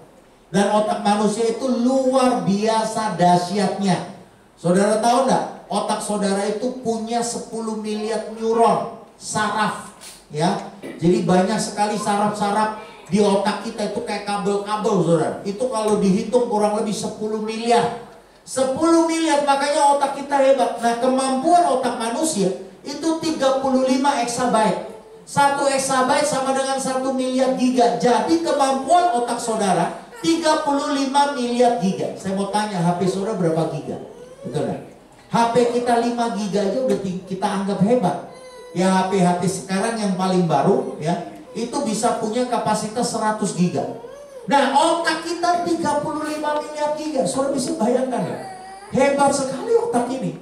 Dan otak manusia itu luar biasa dahsyatnya. Saudara tahu enggak? Otak saudara itu punya 10 miliar neuron, saraf. Ya, jadi banyak sekali saraf-saraf di otak kita itu kayak kabel-kabel, saudara. Itu kalau dihitung kurang lebih 10 miliar. 10 miliar, makanya otak kita hebat. Nah, kemampuan otak manusia itu 35 exabyte. 1 exabyte sama dengan 1 miliar giga. Jadi kemampuan otak saudara 35 miliar giga. Saya mau tanya, HP saudara berapa giga? Betul kan? HP kita 5 giga aja udah kita anggap hebat. Ya, HP-HP sekarang yang paling baru ya, itu bisa punya kapasitas 100 giga. Nah, otak kita 35 miliar giga. Saudara bisa bayangkan ya? Hebat sekali otak ini.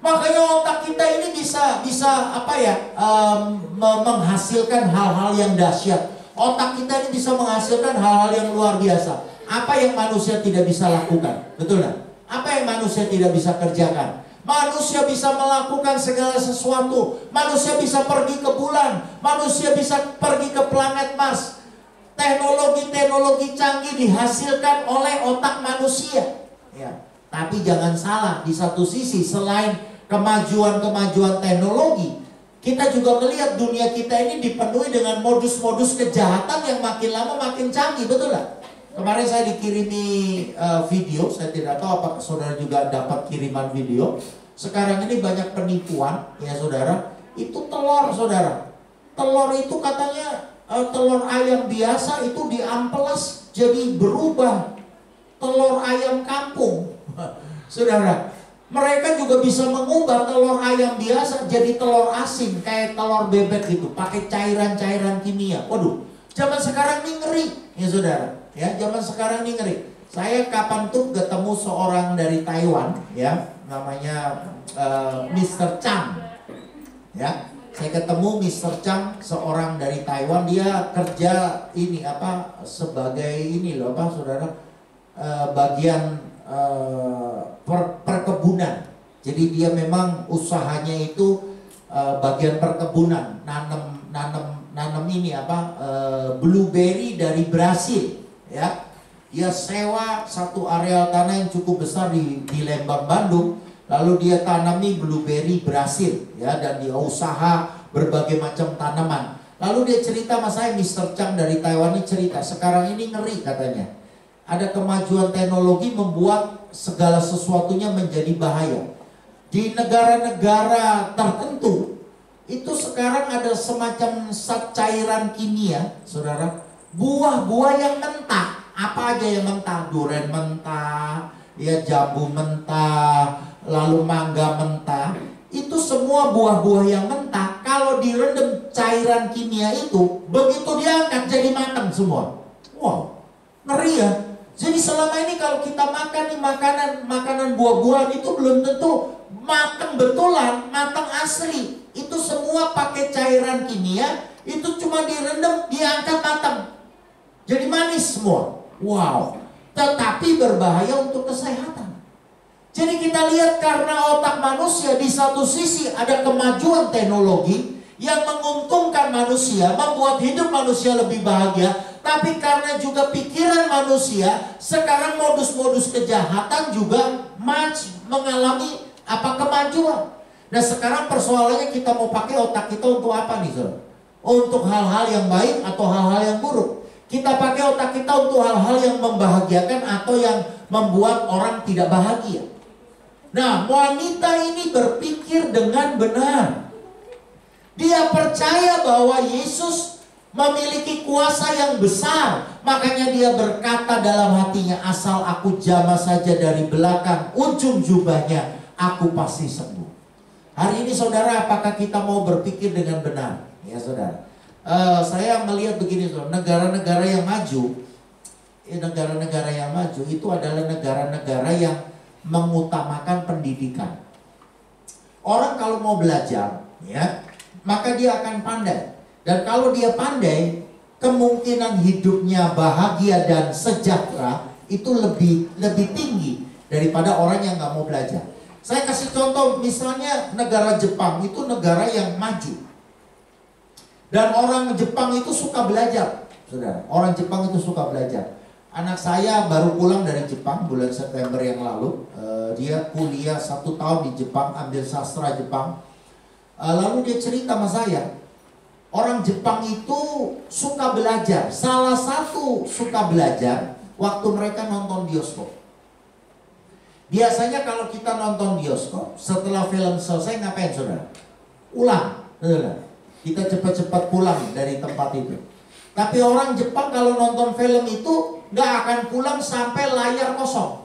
Makanya otak kita ini bisa apa ya? Menghasilkan hal-hal yang dahsyat. Otak kita ini bisa menghasilkan hal-hal yang luar biasa. Apa yang manusia tidak bisa lakukan? Betul nggak? Apa yang manusia tidak bisa kerjakan? Manusia bisa melakukan segala sesuatu. Manusia bisa pergi ke bulan. Manusia bisa pergi ke planet Mars. Teknologi-teknologi canggih dihasilkan oleh otak manusia. Ya. Tapi jangan salah, di satu sisi selain kemajuan-kemajuan teknologi, kita juga melihat dunia kita ini dipenuhi dengan modus-modus kejahatan yang makin lama makin canggih, betul nggak? Kemarin saya dikirimi video, saya tidak tahu apakah saudara juga dapat kiriman video. Sekarang ini banyak penipuan, ya saudara. Itu telur, saudara. Telur itu katanya telur ayam biasa itu diamplas jadi berubah telur ayam kampung. Saudara, mereka juga bisa mengubah telur ayam biasa jadi telur asin, kayak telur bebek gitu, pakai cairan-cairan kimia. Waduh, zaman sekarang ini ngeri, ya saudara. Ya, zaman sekarang ini ngeri. Saya kapan tuh ketemu seorang dari Taiwan, ya, namanya Mr. Chang. Ya, saya ketemu Mr. Chang, seorang dari Taiwan. Dia kerja ini apa sebagai ini loh apa saudara, bagian perkebunan. Jadi dia memang usahanya itu bagian perkebunan, nanam ini apa blueberry dari Brasil. Ya, dia sewa satu areal tanah yang cukup besar di Lembang, Bandung. Lalu dia tanami blueberry Brasil, ya, dan dia usaha berbagai macam tanaman. Lalu dia cerita sama saya, Mr. Chang dari Taiwan ini cerita, sekarang ini ngeri katanya. Ada kemajuan teknologi membuat segala sesuatunya menjadi bahaya. Di negara-negara tertentu itu sekarang ada semacam cairan kimia, saudara. Buah-buah yang mentah, apa aja yang mentah, durian mentah, ya jambu mentah, lalu mangga mentah, itu semua buah-buah yang mentah. Kalau direndam cairan kimia itu, begitu diangkat jadi matang semua. Wow, ngeri ya. Jadi selama ini kalau kita makan nih makanan buah-buahan itu belum tentu matang betulan, matang asli. Itu semua pakai cairan kimia, itu cuma direndam, diangkat matang. Jadi manis semua. Wow. Tetapi berbahaya untuk kesehatan. Jadi kita lihat karena otak manusia di satu sisi ada kemajuan teknologi yang menguntungkan manusia, membuat hidup manusia lebih bahagia. Tapi karena juga pikiran manusia, sekarang modus-modus kejahatan juga mengalami kemajuan. Nah sekarang persoalannya kita mau pakai otak kita untuk apa nih, saudara? Untuk hal-hal yang baik atau hal-hal yang buruk? Kita pakai otak kita untuk hal-hal yang membahagiakan atau yang membuat orang tidak bahagia. Nah, wanita ini berpikir dengan benar. Dia percaya bahwa Yesus memiliki kuasa yang besar. Makanya dia berkata dalam hatinya, asal aku jamah saja dari belakang ujung jubahnya, aku pasti sembuh. Hari ini saudara, apakah kita mau berpikir dengan benar? Ya saudara. Saya melihat begini, negara-negara yang maju, negara-negara yang maju itu adalah negara-negara yang mengutamakan pendidikan. Orang kalau mau belajar, ya, maka dia akan pandai. Dan kalau dia pandai, kemungkinan hidupnya bahagia dan sejahtera itu lebih tinggi daripada orang yang nggak mau belajar. Saya kasih contoh, misalnya negara Jepang itu negara yang maju. Dan orang Jepang itu suka belajar, saudara. Orang Jepang itu suka belajar. Anak saya baru pulang dari Jepang bulan September yang lalu. Dia kuliah 1 tahun di Jepang, ambil sastra Jepang. Lalu dia cerita sama saya, orang Jepang itu suka belajar. Salah satu suka belajar waktu mereka nonton bioskop. Biasanya kalau kita nonton bioskop, setelah film selesai ngapain, saudara? Ulang, saudara. Kita cepat-cepat pulang dari tempat itu. Tapi orang Jepang kalau nonton film itu nggak akan pulang sampai layar kosong.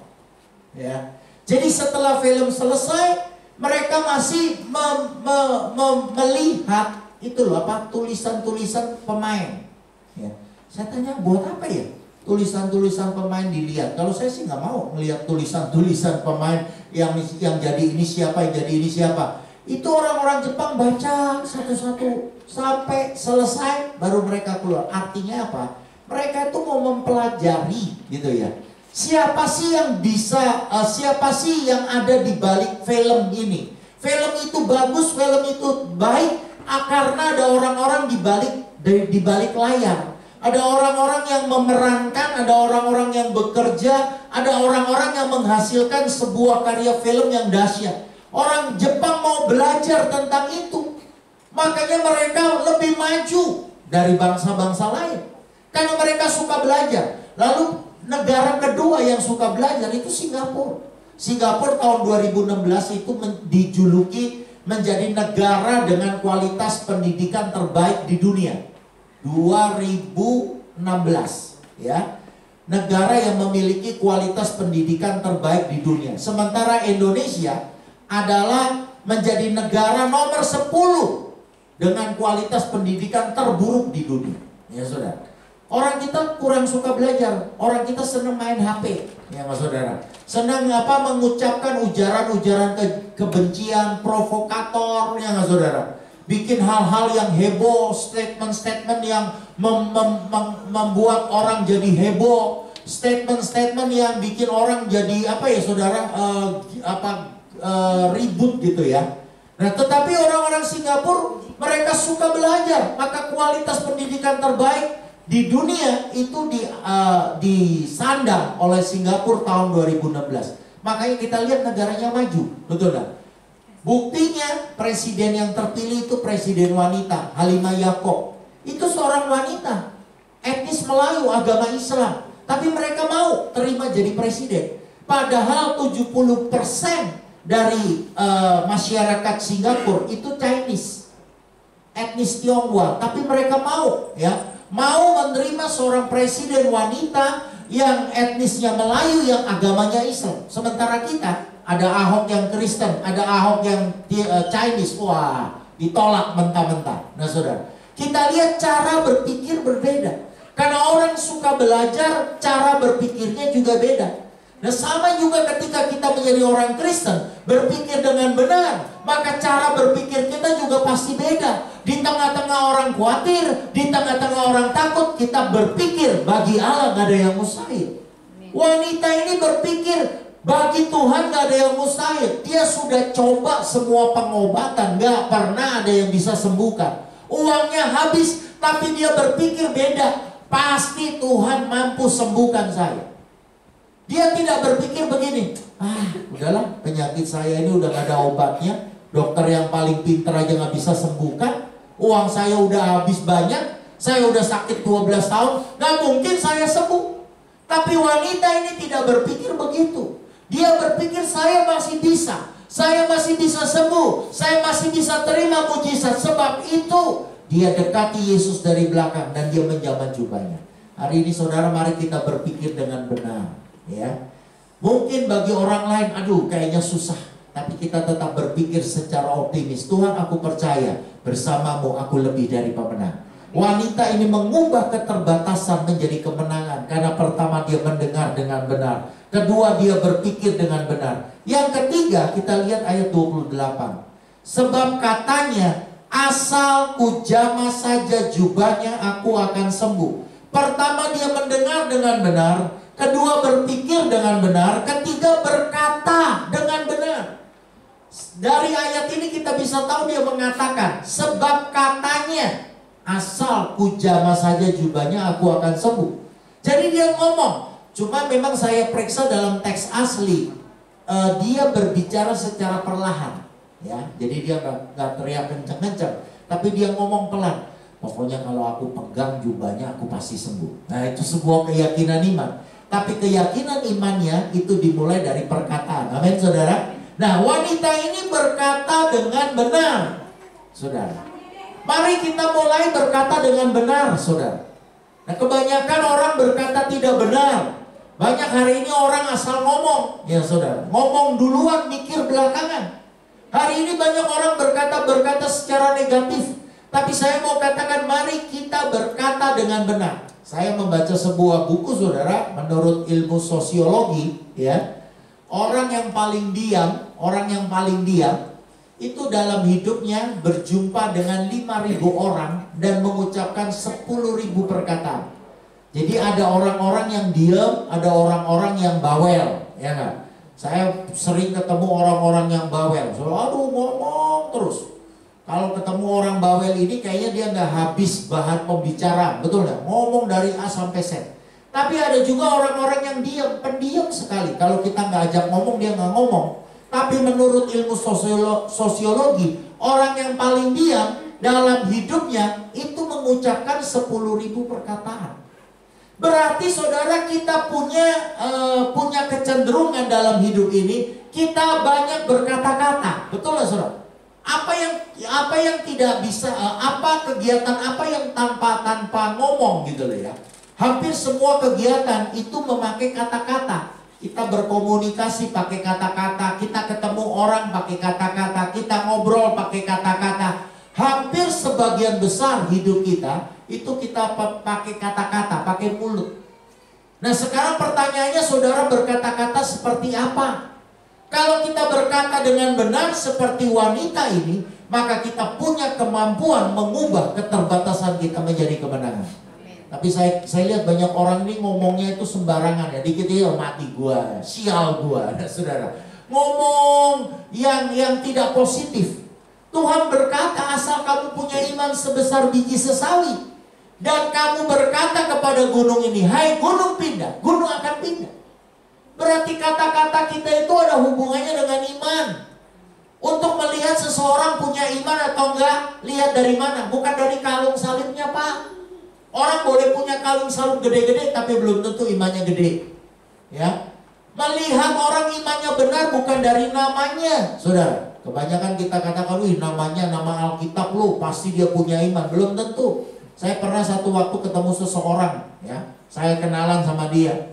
Ya. Jadi setelah film selesai, mereka masih melihat itu loh apa tulisan-tulisan pemain. Ya. Saya tanya buat apa ya? Tulisan-tulisan pemain dilihat. Kalau saya sih nggak mau melihat tulisan-tulisan pemain yang jadi ini siapa, yang jadi ini siapa. Itu orang-orang Jepang baca satu-satu sampai selesai baru mereka keluar. Artinya apa? Mereka itu mau mempelajari gitu ya. Siapa sih yang bisa, siapa sih yang ada di balik film ini? Film itu bagus, film itu baik, karena ada orang-orang di balik layar. Ada orang-orang yang memerankan, ada orang-orang yang bekerja, ada orang-orang yang menghasilkan sebuah karya film yang dahsyat. Orang Jepang mau belajar tentang itu, makanya mereka lebih maju dari bangsa-bangsa lain, karena mereka suka belajar. Lalu negara kedua yang suka belajar itu Singapura. Singapura tahun 2016 itu dijuluki menjadi negara dengan kualitas pendidikan terbaik di dunia. 2016 ya. Negara yang memiliki kualitas pendidikan terbaik di dunia. Sementara Indonesia adalah menjadi negara nomor 10 dengan kualitas pendidikan terburuk di dunia. Ya saudara. Orang kita kurang suka belajar. Orang kita senang main HP. Ya mas saudara. Senang mengucapkan ujaran-ujaran kebencian, provokator. Ya mas saudara. Bikin hal-hal yang heboh, statement-statement yang membuat orang jadi heboh, statement-statement yang bikin orang jadi saudara, ribut gitu ya. Nah, tetapi orang-orang Singapura mereka suka belajar, maka kualitas pendidikan terbaik di dunia itu disandang oleh Singapura tahun 2016. Makanya kita lihat negaranya maju, betul nggak? Buktinya presiden yang terpilih itu presiden wanita, Halimah Yacob. Itu seorang wanita, etnis Melayu, agama Islam. Tapi mereka mau terima jadi presiden. Padahal 70% dari masyarakat Singapura itu Chinese, etnis Tionghoa. Tapi mereka mau menerima seorang presiden wanita yang etnisnya Melayu, yang agamanya Islam. Sementara kita ada Ahok yang Kristen, ada Ahok yang Chinese. Wah, ditolak mentah-mentah. Nah saudara, kita lihat cara berpikir berbeda. Karena orang suka belajar, cara berpikirnya juga beda. Nah sama juga ketika kita menjadi orang Kristen, berpikir dengan benar, maka cara berpikir kita juga pasti beda. Di tengah-tengah orang khawatir, di tengah-tengah orang takut, kita berpikir bagi Allah gak ada yang mustahil. Wanita ini berpikir bagi Tuhan gak ada yang mustahil. Dia sudah coba semua pengobatan, gak pernah ada yang bisa sembuhkan. Uangnya habis, tapi dia berpikir beda. Pasti Tuhan mampu sembuhkan saya. Dia tidak berpikir begini, udahlah penyakit saya ini udah gak ada obatnya, dokter yang paling pintar aja gak bisa sembuhkan, uang saya udah habis banyak, saya udah sakit 12 tahun, gak mungkin saya sembuh. Tapi wanita ini tidak berpikir begitu. Dia berpikir saya masih bisa sembuh, saya masih bisa terima mujizat. Sebab itu dia dekati Yesus dari belakang dan dia menjaman jubahnya. Hari ini saudara, mari kita berpikir dengan benar. Ya, mungkin bagi orang lain, kayaknya susah, tapi kita tetap berpikir secara optimis. Tuhan, aku percaya bersamamu aku lebih dari pemenang. Wanita ini mengubah keterbatasan menjadi kemenangan. Karena pertama dia mendengar dengan benar, kedua dia berpikir dengan benar. Yang ketiga kita lihat ayat 28. Sebab katanya, asal ku jamah saja jubahnya aku akan sembuh. Pertama dia mendengar dengan benar, kedua berpikir dengan benar, ketiga berkata dengan benar. Dari ayat ini kita bisa tahu dia mengatakan, sebab katanya, asal ku jamah saja jubahnya aku akan sembuh. Jadi dia ngomong, cuma memang saya periksa dalam teks asli, dia berbicara secara perlahan, ya. Jadi dia gak teriak kenceng-kenceng, tapi dia ngomong pelan. Pokoknya kalau aku pegang jubahnya aku pasti sembuh. Nah itu sebuah keyakinan iman. Tapi keyakinan imannya itu dimulai dari perkataan. Amin saudara. Nah wanita ini berkata dengan benar. Saudara, mari kita mulai berkata dengan benar saudara. Nah kebanyakan orang berkata tidak benar. Banyak hari ini orang asal ngomong. Ya saudara, ngomong duluan, mikir belakangan. Hari ini banyak orang berkata secara negatif. Tapi saya mau katakan, mari kita berkata dengan benar. Saya membaca sebuah buku saudara, menurut ilmu sosiologi, ya, orang yang paling diam itu dalam hidupnya berjumpa dengan 5.000 orang dan mengucapkan 10.000 perkataan. Jadi ada orang-orang yang diam, ada orang-orang yang bawel, ya kan? Saya sering ketemu orang-orang yang bawel, aduh ngomong terus. Kalau ketemu orang bawel ini kayaknya dia nggak habis bahan pembicaraan, betul nggak? Ngomong dari A sampai Z. Tapi ada juga orang-orang yang diam, pendiam sekali. Kalau kita nggak ajak ngomong, dia nggak ngomong. Tapi menurut ilmu sosiologi, orang yang paling diam dalam hidupnya itu mengucapkan 10.000 perkataan. Berarti saudara, kita punya kecenderungan dalam hidup ini, kita banyak berkata-kata, betul nggak saudara? Apa yang tidak bisa, kegiatan apa yang tanpa ngomong gitu loh ya. Hampir semua kegiatan itu memakai kata-kata. Kita berkomunikasi pakai kata-kata, kita ketemu orang pakai kata-kata, kita ngobrol pakai kata-kata. Hampir sebagian besar hidup kita itu kita pakai kata-kata, pakai mulut. Nah sekarang pertanyaannya, saudara berkata-kata seperti apa? Kalau kita berkata dengan benar seperti wanita ini, maka kita punya kemampuan mengubah keterbatasan kita menjadi kemenangan. Tapi saya lihat banyak orang ini ngomongnya itu sembarangan ya. Dikit ya mati gua, sial gua, saudara. Ngomong yang tidak positif. Tuhan berkata, asal kamu punya iman sebesar biji sesawi, dan kamu berkata kepada gunung ini, hai gunung pindah, gunung akan pindah. Berarti kata-kata kita itu ada hubungannya dengan iman. Untuk melihat seseorang punya iman atau enggak, lihat dari mana? Bukan dari kalung salibnya, Pak. Orang boleh punya kalung salib gede-gede, tapi belum tentu imannya gede. Ya, melihat orang imannya benar bukan dari namanya, saudara. Kebanyakan kita katakan, wih namanya nama Alkitab loh, pasti dia punya iman. Belum tentu. Saya pernah satu waktu ketemu seseorang, ya, saya kenalan sama dia.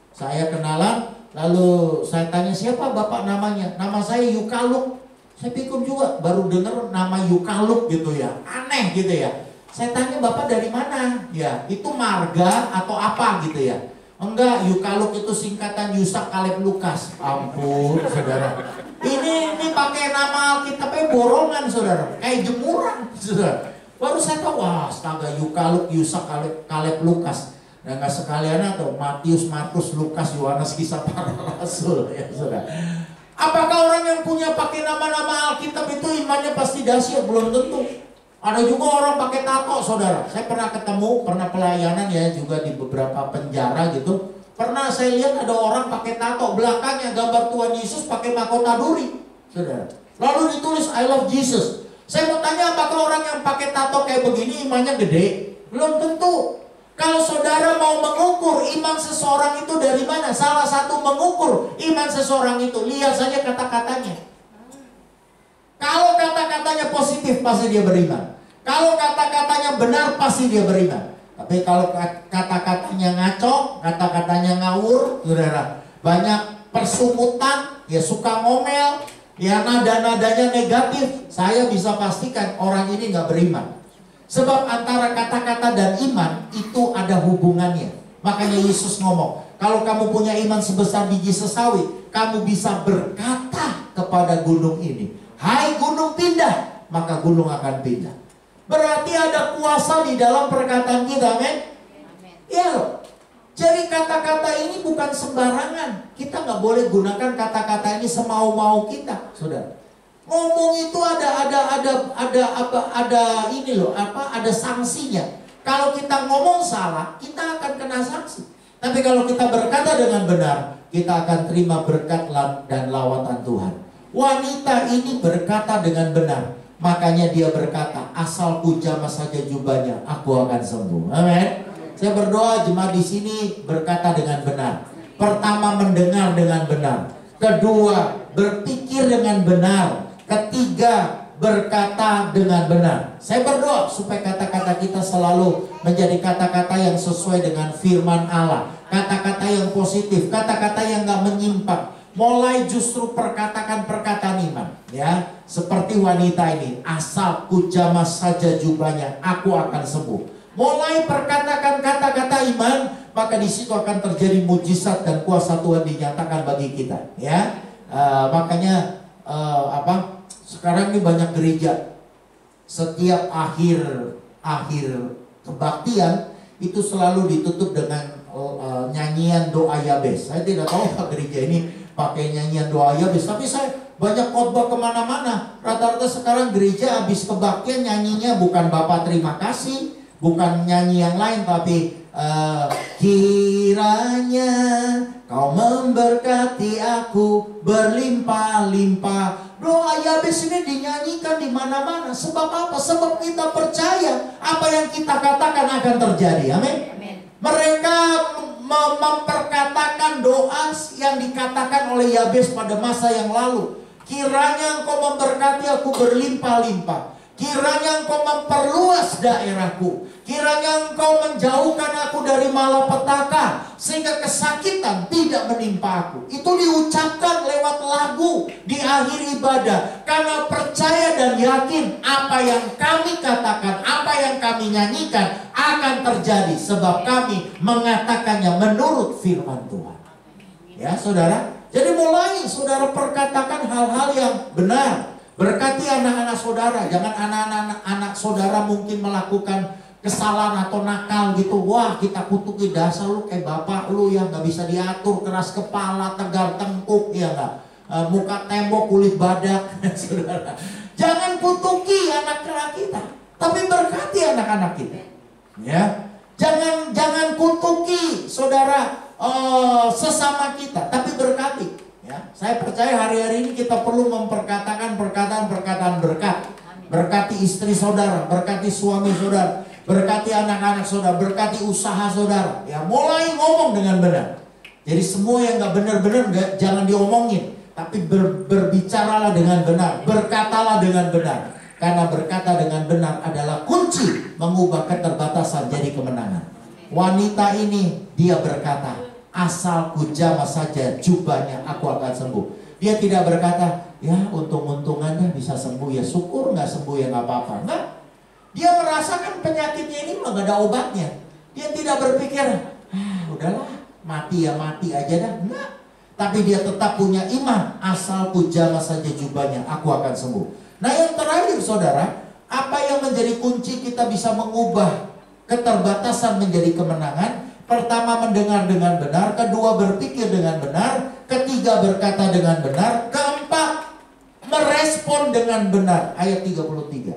Saya kenalan, lalu saya tanya, siapa bapak namanya? Nama saya Yukaluk. Saya bingung juga, baru dengar nama Yukaluk gitu ya, aneh gitu ya. Saya tanya, bapak dari mana? Ya, itu marga atau apa gitu ya? Enggak, Yukaluk itu singkatan Yusak Kaleb Lukas. Ampun, saudara. Ini pakai nama Alkitabnya borongan, saudara. Kayak jemuran, saudara. Baru saya tahu, wah, astaga, Yukaluk, Yusak Kaleb Lukas. Dan nggak sekalian atau Matius, Markus, Lukas, Yohanes, Kisah Para Rasul, ya saudara. Apakah orang yang punya pakai nama-nama Alkitab itu imannya pasti dahsyat? Belum tentu. Ada juga orang pakai tato, saudara. Saya pernah ketemu, pernah pelayanan ya juga di beberapa penjara gitu. Pernah saya lihat ada orang pakai tato, belakangnya gambar Tuhan Yesus pakai mahkota duri, saudara. Lalu ditulis I love Jesus. Saya mau tanya, apakah orang yang pakai tato kayak begini imannya gede? Belum tentu. Kalau saudara mau mengukur iman seseorang itu dari mana? Salah satu mengukur iman seseorang itu, lihat saja kata-katanya. Kalau kata-katanya positif, pasti dia beriman. Kalau kata-katanya benar, pasti dia beriman. Tapi kalau kata-katanya ngaco, kata-katanya ngawur, saudara, banyak persumutan, ya suka ngomel, ya nada-nadanya negatif, saya bisa pastikan orang ini nggak beriman. Sebab antara kata-kata dan iman itu ada hubungannya. Makanya Yesus ngomong, kalau kamu punya iman sebesar biji sesawi, kamu bisa berkata kepada gunung ini, hai gunung pindah, maka gunung akan pindah. Berarti ada kuasa di dalam perkataan kita, amin? Ya loh. Jadi kata-kata ini bukan sembarangan. Kita nggak boleh gunakan kata-kata ini semau-mau kita, saudara. Ngomong itu ada ini loh, ada sanksinya. Kalau kita ngomong salah, kita akan kena sanksi. Tapi kalau kita berkata dengan benar, kita akan terima berkat dan lawatan Tuhan. Wanita ini berkata dengan benar, makanya dia berkata, asal ku jamah saja jubahnya, aku akan sembuh. Amin. Saya berdoa jemaat di sini berkata dengan benar. Pertama, mendengar dengan benar. Kedua, berpikir dengan benar. Ketiga, berkata dengan benar. Saya berdoa supaya kata-kata kita selalu menjadi kata-kata yang sesuai dengan firman Allah. Kata-kata yang positif, kata-kata yang gak menyimpang. Mulai justru perkatakan perkataan iman, ya. Seperti wanita ini, asal ku jamah saja jubahnya, aku akan sembuh. Mulai perkatakan kata-kata iman, maka di situ akan terjadi mujizat dan kuasa Tuhan dinyatakan bagi kita, ya. Makanya sekarang ini banyak gereja setiap akhir kebaktian itu selalu ditutup dengan nyanyian doa Yabes. Saya tidak tahu Pak gereja ini pakai nyanyian doa Yabes, tapi saya banyak khotbah kemana-mana. Rata-rata sekarang gereja habis kebaktian nyanyinya bukan Bapa terima kasih, bukan nyanyi yang lain, tapi kiranya kau memberkati aku berlimpah-limpah. Doa Yabes ini dinyanyikan di mana-mana. Sebab apa? Sebab kita percaya apa yang kita katakan akan terjadi. Amin. Mereka memperkatakan doa yang dikatakan oleh Yabes pada masa yang lalu. Kiranya engkau memberkati aku berlimpah-limpah. Kiranya engkau memperluas daerahku. Kiranya engkau menjauhkan aku dari malapetaka, sehingga kesakitan tidak menimpa aku. Itu diucapkan lewat lagu di akhir ibadah. Karena percaya dan yakin apa yang kami katakan, apa yang kami nyanyikan akan terjadi. Sebab kami mengatakannya menurut firman Tuhan. Ya saudara. Jadi mulai saudara perkatakan hal-hal yang benar. Berkati anak-anak saudara. Jangan anak-anak saudara mungkin melakukan kesalahan atau nakal gitu. Wah, kita kutuki, dasar lu kayak bapak lu yang gak bisa diatur, keras kepala, tegar tengkuk, ya gak? Muka tembok, kulit badak. Saudara, jangan kutuki anak-anak kita, tapi berkati anak-anak kita. Ya, jangan kutuki saudara sesama kita, tapi berkati. Ya, saya percaya hari-hari ini kita perlu memperkatakan perkataan berkat. Berkati istri saudara, berkati suami saudara, berkati anak-anak saudara, berkati usaha saudara. Ya, mulai ngomong dengan benar. Jadi semua yang gak benar-benar jangan diomongin, tapi berbicaralah dengan benar, berkatalah dengan benar. Karena berkata dengan benar adalah kunci mengubah keterbatasan jadi kemenangan. Wanita ini dia berkata, asal ku jamah saja jubahnya aku akan sembuh. Dia tidak berkata, ya untung-untungannya bisa sembuh, ya syukur, nggak sembuh ya nggak apa-apa. Enggak. Dia merasakan penyakitnya ini nggak ada obatnya. Dia tidak berpikir, udahlah mati ya mati aja dah. Enggak. Tapi dia tetap punya iman, asal ku jamah saja jubahnya aku akan sembuh. Nah yang terakhir saudara, apa yang menjadi kunci kita bisa mengubah keterbatasan menjadi kemenangan? Pertama, mendengar dengan benar. Kedua, berpikir dengan benar. Ketiga, berkata dengan benar. Keempat, merespon dengan benar. Ayat 33.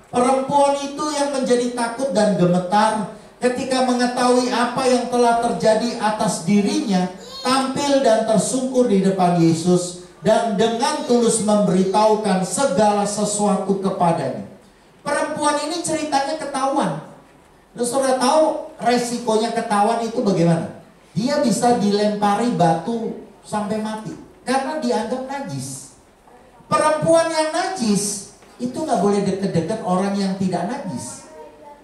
Perempuan itu yang menjadi takut dan gemetar ketika mengetahui apa yang telah terjadi atas dirinya, tampil dan tersungkur di depan Yesus dan dengan tulus memberitahukan segala sesuatu kepadanya. Perempuan ini ceritanya ketahuan. Terus saudara tahu resikonya ketahuan itu bagaimana? Dia bisa dilempari batu sampai mati karena dianggap najis. Perempuan yang najis itu nggak boleh deket-deket orang yang tidak najis.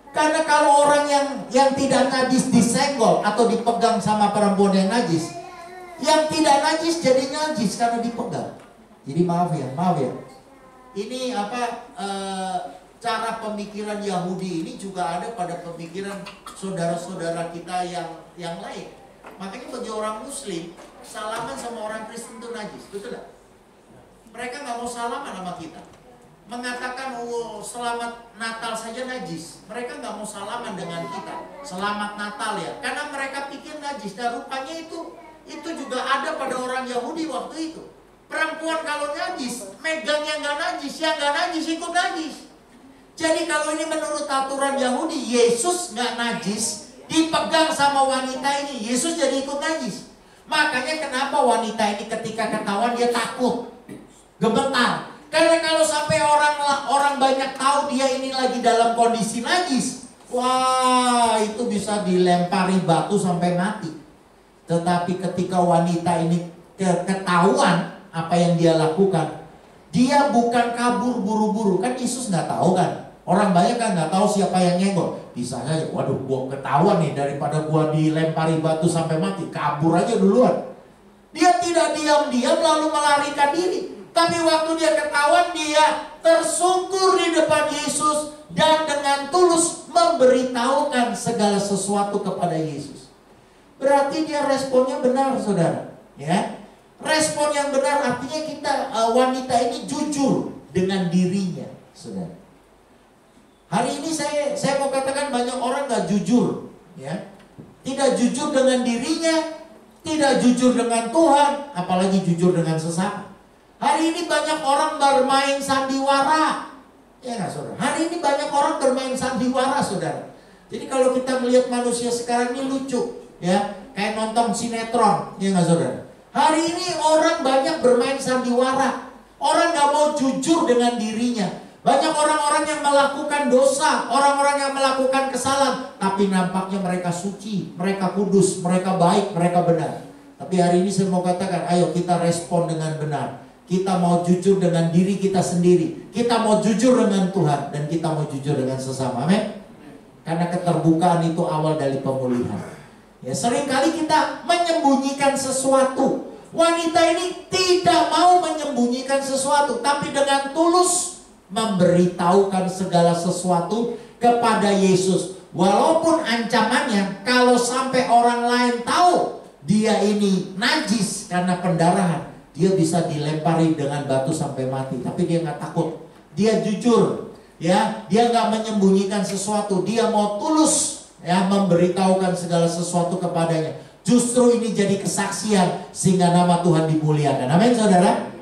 Karena kalau orang yang tidak najis disenggol atau dipegang sama perempuan yang najis, yang tidak najis jadi najis karena dipegang. Jadi maaf ya. Ini cara pemikiran Yahudi ini juga ada pada pemikiran saudara-saudara kita yang lain. Makanya bagi orang Muslim, salaman sama orang Kristen itu najis, betul tak? Mereka nggak mau salaman sama kita. Mengatakan selamat Natal saja najis. Mereka nggak mau salaman dengan kita. Selamat Natal ya, karena mereka pikir najis. Dan rupanya itu juga ada pada orang Yahudi waktu itu. Perempuan kalau najis, megang yang nggak najis, yang nggak najis ikut najis. Jadi kalau ini menurut aturan Yahudi, Yesus nggak najis, dipegang sama wanita ini, Yesus jadi ikut najis. Makanya kenapa wanita ini ketika ketahuan dia takut, gemetar. Karena kalau sampai orang banyak tahu dia ini lagi dalam kondisi najis, wah itu bisa dilempari batu sampai mati. Tetapi ketika wanita ini ketahuan apa yang dia lakukan, dia bukan kabur buru-buru. Kan Yesus nggak tahu kan. Orang banyak kan nggak tahu siapa yang nyenggol. Bisa saja, waduh gua ketahuan nih, daripada gua dilempari batu sampai mati, kabur aja duluan. Dia tidak diam-diam lalu melarikan diri. Tapi waktu dia ketahuan, dia tersungkur di depan Yesus dan dengan tulus memberitahukan segala sesuatu kepada Yesus. Berarti dia responnya benar, saudara. Ya, respon yang benar artinya wanita ini jujur dengan dirinya, saudara. Hari ini saya mau katakan banyak orang gak jujur, ya. Tidak jujur dengan dirinya, tidak jujur dengan Tuhan, apalagi jujur dengan sesama. Hari ini banyak orang bermain sandiwara, ya nggak saudara? Hari ini banyak orang bermain sandiwara, saudara. Jadi kalau kita melihat manusia sekarang ini lucu, ya, kayak nonton sinetron, ya nggak saudara? Hari ini orang banyak bermain sandiwara. Orang nggak mau jujur dengan dirinya. Banyak orang-orang yang melakukan dosa, orang-orang yang melakukan kesalahan, tapi nampaknya mereka suci, mereka kudus, mereka baik, mereka benar. Tapi hari ini saya mau katakan, ayo kita respon dengan benar. Kita mau jujur dengan diri kita sendiri. Kita mau jujur dengan Tuhan, dan kita mau jujur dengan sesama. Amin. Karena keterbukaan itu awal dari pemulihan. Ya, seringkali kita menyembunyikan sesuatu. Wanita ini tidak mau menyembunyikan sesuatu, tapi dengan tulus memberitahukan segala sesuatu kepada Yesus. Walaupun ancamannya, kalau sampai orang lain tahu dia ini najis karena pendarahan, dia bisa dilempari dengan batu sampai mati. Tapi dia nggak takut. Dia jujur. Ya, dia nggak menyembunyikan sesuatu. Dia mau tulus, ya, memberitahukan segala sesuatu kepadanya. Justru ini jadi kesaksian sehingga nama Tuhan dimuliakan. Amin, saudara.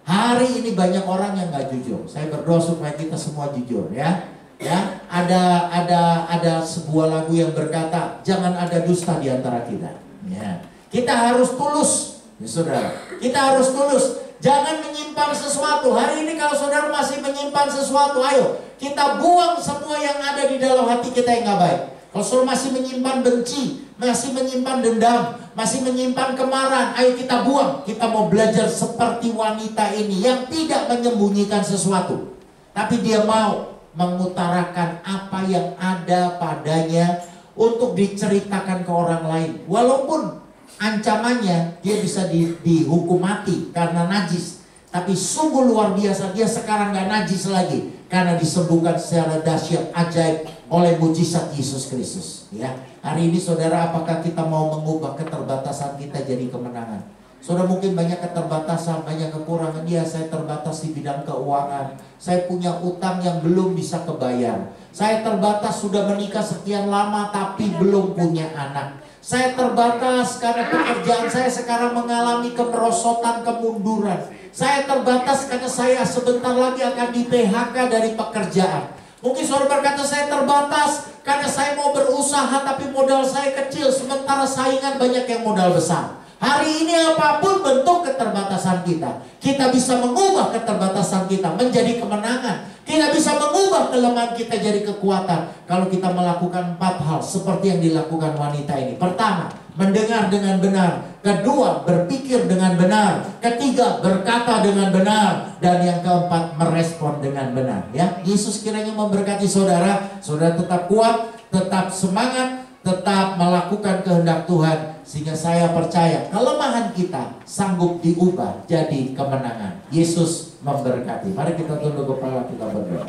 Hari ini banyak orang yang nggak jujur. Saya berdoa supaya kita semua jujur, ya. Ya, ada sebuah lagu yang berkata, jangan ada dusta di antara kita. Ya, kita harus tulus, ya, saudara. Kita harus tulus. Jangan menyimpan sesuatu. Hari ini kalau saudara masih menyimpan sesuatu, ayo kita buang semua yang ada di dalam hati kita yang nggak baik. Kalau saudara masih menyimpan benci, masih menyimpan dendam, masih menyimpan kemarahan, ayo kita buang. Kita mau belajar seperti wanita ini yang tidak menyembunyikan sesuatu, tapi dia mau mengutarakan apa yang ada padanya untuk diceritakan ke orang lain. Walaupun ancamannya dia bisa dihukum mati karena najis, tapi sungguh luar biasa, dia sekarang gak najis lagi karena disembuhkan secara dahsyat ajaib oleh mujizat Yesus Kristus. Ya, hari ini saudara, apakah kita mau mengubah keterbatasan kita jadi kemenangan? Saudara, mungkin banyak keterbatasan, banyak kekurangan. Ya, saya terbatas di bidang keuangan, saya punya utang yang belum bisa kebayar, saya terbatas sudah menikah sekian lama tapi belum punya anak. Saya terbatas karena pekerjaan saya sekarang mengalami kemerosotan, kemunduran. Saya terbatas karena saya sebentar lagi akan di PHK dari pekerjaan. Mungkin saudara berkata, saya terbatas karena saya mau berusaha tapi modal saya kecil, sementara saingan banyak yang modal besar. Hari ini apapun bentuk keterbatasan kita, kita bisa mengubah keterbatasan kita menjadi kemenangan. Kita bisa mengubah kelemahan kita jadi kekuatan kalau kita melakukan 4 hal seperti yang dilakukan wanita ini. Pertama, mendengar dengan benar. Kedua, berpikir dengan benar. Ketiga, berkata dengan benar. Dan yang keempat, merespon dengan benar. Ya, Yesus kiranya memberkati saudara. Saudara tetap kuat, tetap semangat, tetap melakukan kehendak Tuhan, sehingga saya percaya kelemahan kita sanggup diubah jadi kemenangan. Yesus memberkati. Mari kita tunduk kepala, kita berdoa.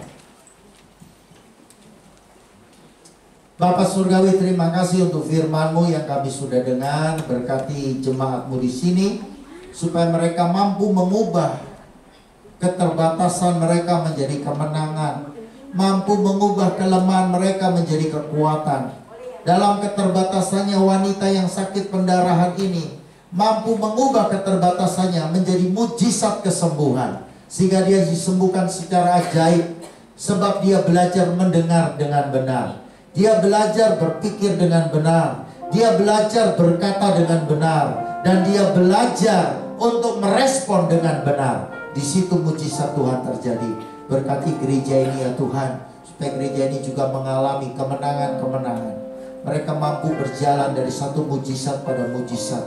Bapa Surgawi, terima kasih untuk firman-Mu yang kami sudah dengar. Berkati jemaat-Mu di sini supaya mereka mampu mengubah keterbatasan mereka menjadi kemenangan, mampu mengubah kelemahan mereka menjadi kekuatan. Dalam keterbatasannya, wanita yang sakit pendarahan ini mampu mengubah keterbatasannya menjadi mujizat kesembuhan, sehingga dia disembuhkan secara ajaib. Sebab dia belajar mendengar dengan benar, dia belajar berpikir dengan benar, dia belajar berkata dengan benar, dan dia belajar untuk merespon dengan benar. Di situ mujizat Tuhan terjadi. Berkati gereja ini ya Tuhan, supaya gereja ini juga mengalami kemenangan-kemenangan. Mereka mampu berjalan dari satu mujizat pada mujizat.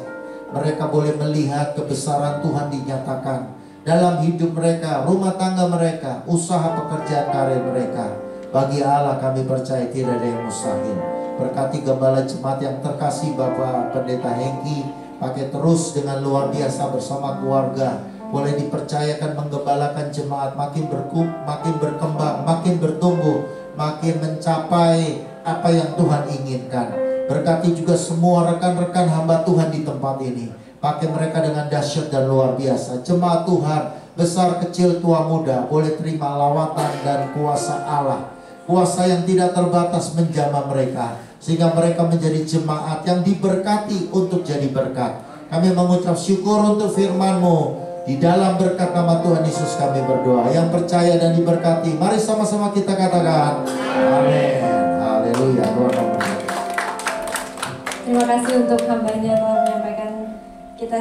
Mereka boleh melihat kebesaran Tuhan dinyatakan dalam hidup mereka, rumah tangga mereka, usaha pekerjaan karir mereka. Bagi Allah kami percaya tidak ada yang mustahil. Berkati gembala jemaat yang terkasih Bapak Pendeta Hengki, pakai terus dengan luar biasa bersama keluarga. Boleh dipercayakan menggembalakan jemaat makin berkembang, makin bertumbuh, makin mencapai apa yang Tuhan inginkan. Berkati juga semua rekan-rekan hamba Tuhan di tempat ini. Pakai mereka dengan dahsyat dan luar biasa. Jemaat Tuhan, besar kecil tua muda, boleh terima lawatan dan kuasa Allah. kuasa yang tidak terbatas menjamah mereka, sehingga mereka menjadi jemaat yang diberkati untuk jadi berkat. Kami mengucap syukur untuk firman-Mu. Di dalam berkat nama Tuhan Yesus kami berdoa. Yang percaya dan diberkati, mari sama-sama kita katakan amin. Haleluya. Terima kasih untuk hambanya telah menyampaikan kita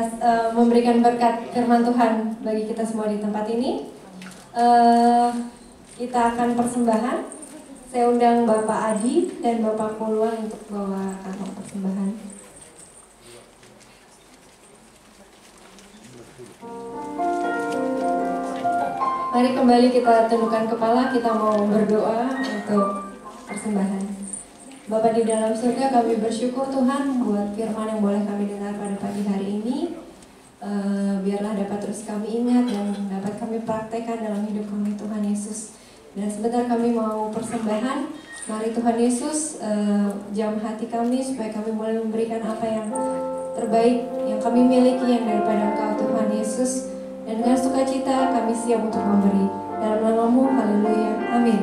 memberikan berkat firman Tuhan bagi kita semua di tempat ini. Kita akan persembahan. Saya undang Bapak Adi dan Bapak Puluhan untuk bawa kantong persembahan. Mari kembali kita tundukkan kepala, kita mau berdoa untuk persembahan. Bapa di dalam surga, kami bersyukur Tuhan buat firman yang boleh kami dengar pada pagi hari ini. Biarlah dapat terus kami ingat dan dapat kami praktekkan dalam hidup kami Tuhan Yesus. Dan sebentar kami mau persembahan. Mari Tuhan Yesus jam hati kami supaya kami boleh memberikan apa yang terbaik yang kami miliki yang daripada Engkau Tuhan Yesus. Dan dengan sukacita kami siap untuk memberi. Dalam nama-Mu, haleluya, amin.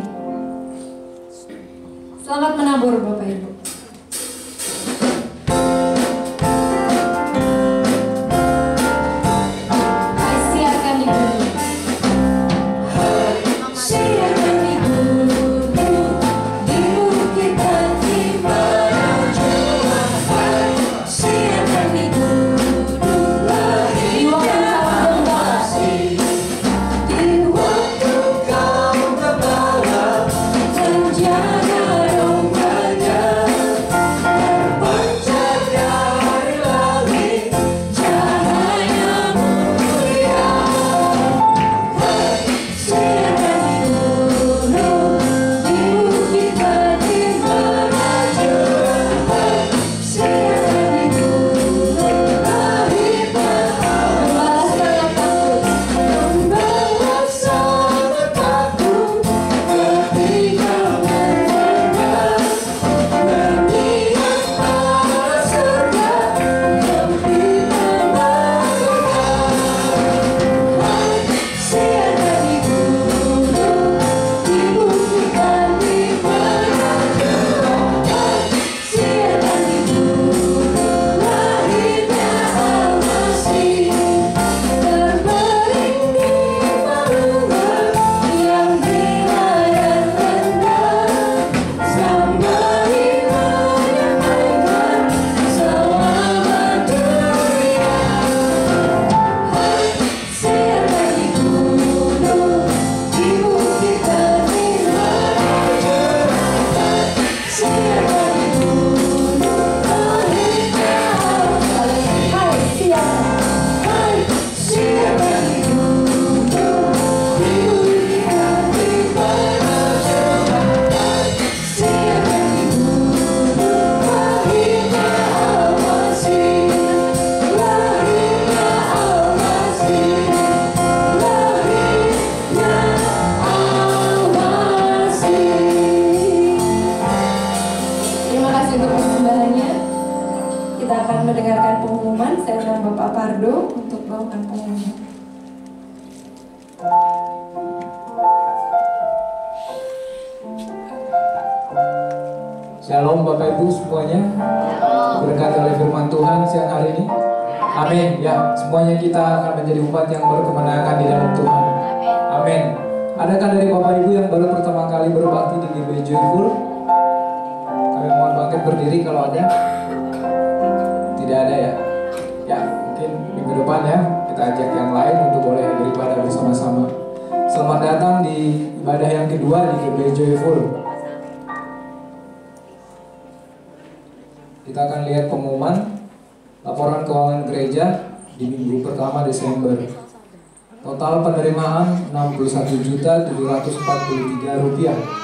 Selamat menabur Bapak Ibu. Siarkan di bumi. Siarkan di bumi, di bukit dan di menuju. Siarkan di bumi, di waktu mendengarkan pengumuman. Saya undang Bapak Pardo untuk bawakan pengumuman. Shalom Bapak Ibu semuanya. Berkat oleh firman Tuhan siang hari ini. Amin. Ya, semuanya kita akan menjadi umat yang berkemenangan di dalam Tuhan. Amin. Adakah dari Bapak Ibu yang baru pertama kali berbakti di GBI Joyful? Kami mohon bangkit berdiri kalau ada. Tidak ada ya? Ya, mungkin minggu depan ya kita ajak yang lain untuk boleh beribadah bersama-sama. Selamat datang di ibadah yang kedua di GBI Joyful. Kita akan lihat pengumuman laporan keuangan gereja di minggu pertama Desember. Total penerimaan Rp61.743.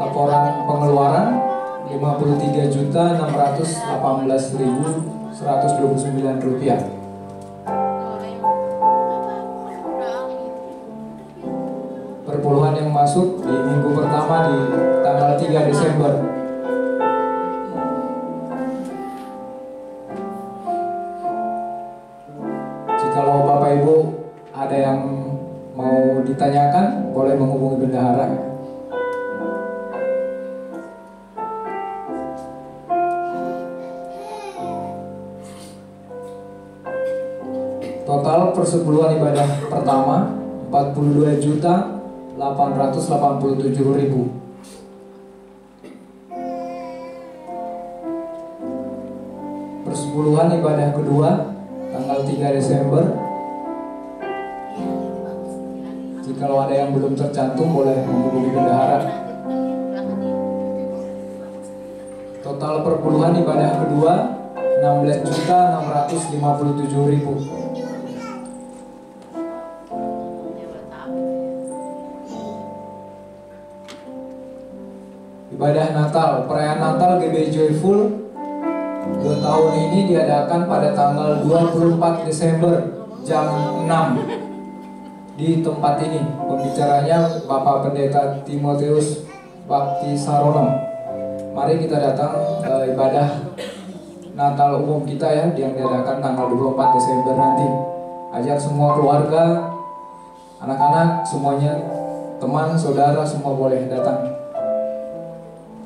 Laporan pengeluaran Rp53.618.129. Perpuluhan yang masuk di minggu pertama di tanggal 3 Desember. Jikalau Bapak Ibu ada ditanyakan, boleh menghubungi bendahara. Total persepuluhan ibadah pertama 42.887.000. Persepuluhan ibadah kedua tanggal 3 Desember. Jikalau ada yang belum tercantum boleh menghubungi bendahara. Total perpuluhan ibadah kedua 16.657.000. Ibadah Natal, perayaan Natal GB Joyful 2 tahun ini diadakan pada tanggal 24 Desember jam 6 di tempat ini. Pembicaranya Bapak Pendeta Timotius Bakti Sarono. Mari kita datang ibadah Natal umum kita ya, yang diadakan tanggal 24 Desember nanti. Ajak semua keluarga, anak-anak, semuanya, teman, saudara, semua boleh datang.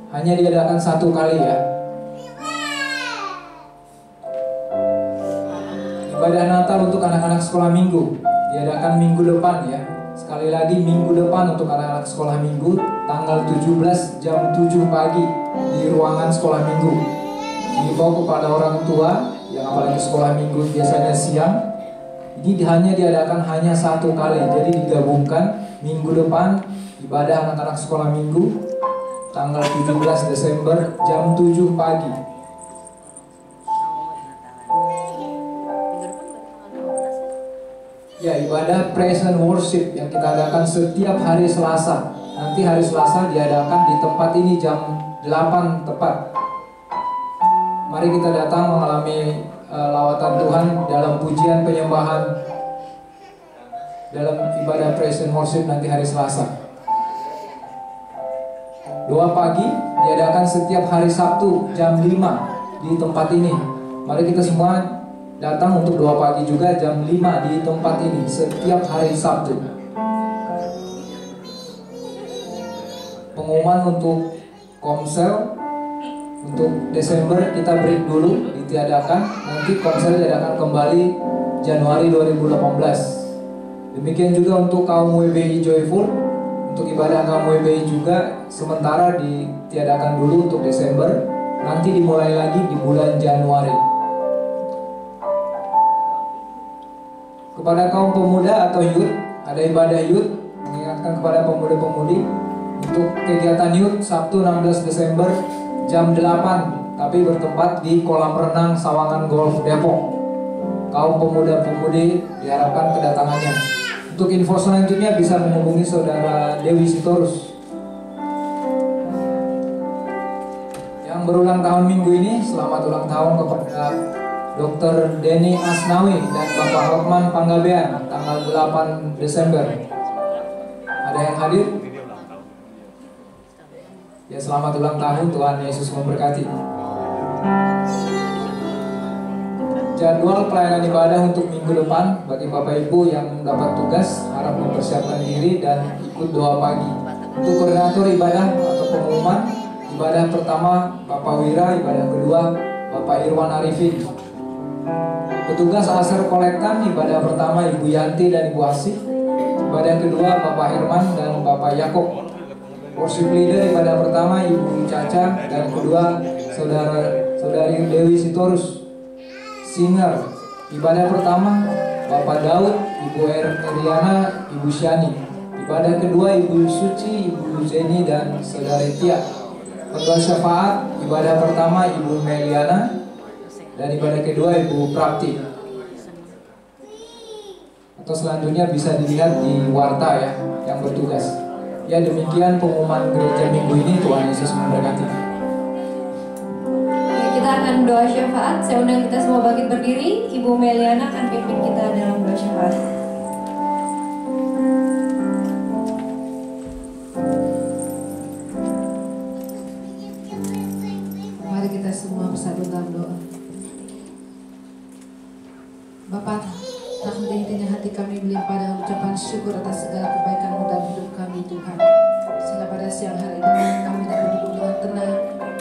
Hanya diadakan 1 kali ya. Ibadah Natal untuk anak-anak sekolah minggu diadakan minggu depan ya. Sekali lagi minggu depan untuk anak-anak sekolah minggu tanggal 17 jam 7 pagi di ruangan sekolah minggu. Dibawa kepada orang tua yang apalagi sekolah minggu biasanya siang. Ini hanya diadakan hanya 1 kali. Jadi digabungkan minggu depan ibadah anak-anak sekolah minggu tanggal 17 Desember jam 7 pagi. Ya, ibadah praise and worship yang kita adakan setiap hari Selasa. Nanti hari Selasa diadakan di tempat ini jam 8 tepat. Mari kita datang mengalami lawatan Tuhan dalam pujian penyembahan dalam ibadah praise and worship nanti hari Selasa. Doa pagi diadakan setiap hari Sabtu jam 5 di tempat ini. Mari kita semua datang untuk doa pagi juga jam 5 di tempat ini setiap hari Sabtu. Pengumuman untuk Komsel untuk Desember kita break dulu, ditiadakan. Nanti Komsel diadakan kembali Januari 2018. Demikian juga untuk kaum WBI Joyful. Untuk ibadah kaum WBI juga sementara ditiadakan dulu untuk Desember. Nanti dimulai lagi di bulan Januari. Kepada kaum pemuda atau youth, ada ibadah youth, mengingatkan kepada pemuda-pemudi untuk kegiatan youth Sabtu 16 Desember jam 8, tapi bertempat di kolam renang Sawangan Golf Depok. Kaum pemuda-pemudi diharapkan kedatangannya. Untuk info selanjutnya bisa menghubungi Saudara Dewi Sitorus. Yang berulang tahun minggu ini, selamat ulang tahun kepada Dr. Denny Asnawi dan Bapak Hotman Panggabean tanggal 8 Desember. Ada yang hadir? Ya, selamat ulang tahun, Tuhan Yesus memberkati. Jadwal pelayanan ibadah untuk minggu depan bagi Bapak Ibu yang mendapat tugas harap mempersiapkan diri dan ikut doa pagi. Untuk koordinator ibadah atau pengumuman, ibadah pertama Bapak Wira, ibadah kedua Bapak Irwan Arifin. Petugas Asar Kolektan, ibadah pertama Ibu Yanti dan Ibu Asih. Ibadah kedua Bapak Herman dan Bapak Yakob. Worship leader ibadah pertama Ibu Caca dan kedua Saudari Dewi Sitorus. Singer ibadah pertama Bapak Daud, Ibu Eriana, Ibu Shani. Ibadah kedua Ibu Suci, Ibu Zeni dan Saudari Tia. Ketua syafaat ibadah pertama Ibu Meliana dan ibadah kedua Ibu Prapti. Atau selanjutnya bisa dilihat di warta ya yang bertugas. Ya, demikian pengumuman gereja minggu ini. Tuhan Yesus memberkati. Kita akan doa syafaat. Saya undang kita semua bangkit berdiri. Ibu Meliana akan pimpin kita dalam doa syafaat. Mari kita semua bersatu dalam doa. Bapa, tak henti-hentinya hati kami melimpah dengan ucapan syukur atas segala kebaikan-Mu dalam hidup kami Tuhan. Sehingga pada siang hari ini kami dapat duduk dengan tenang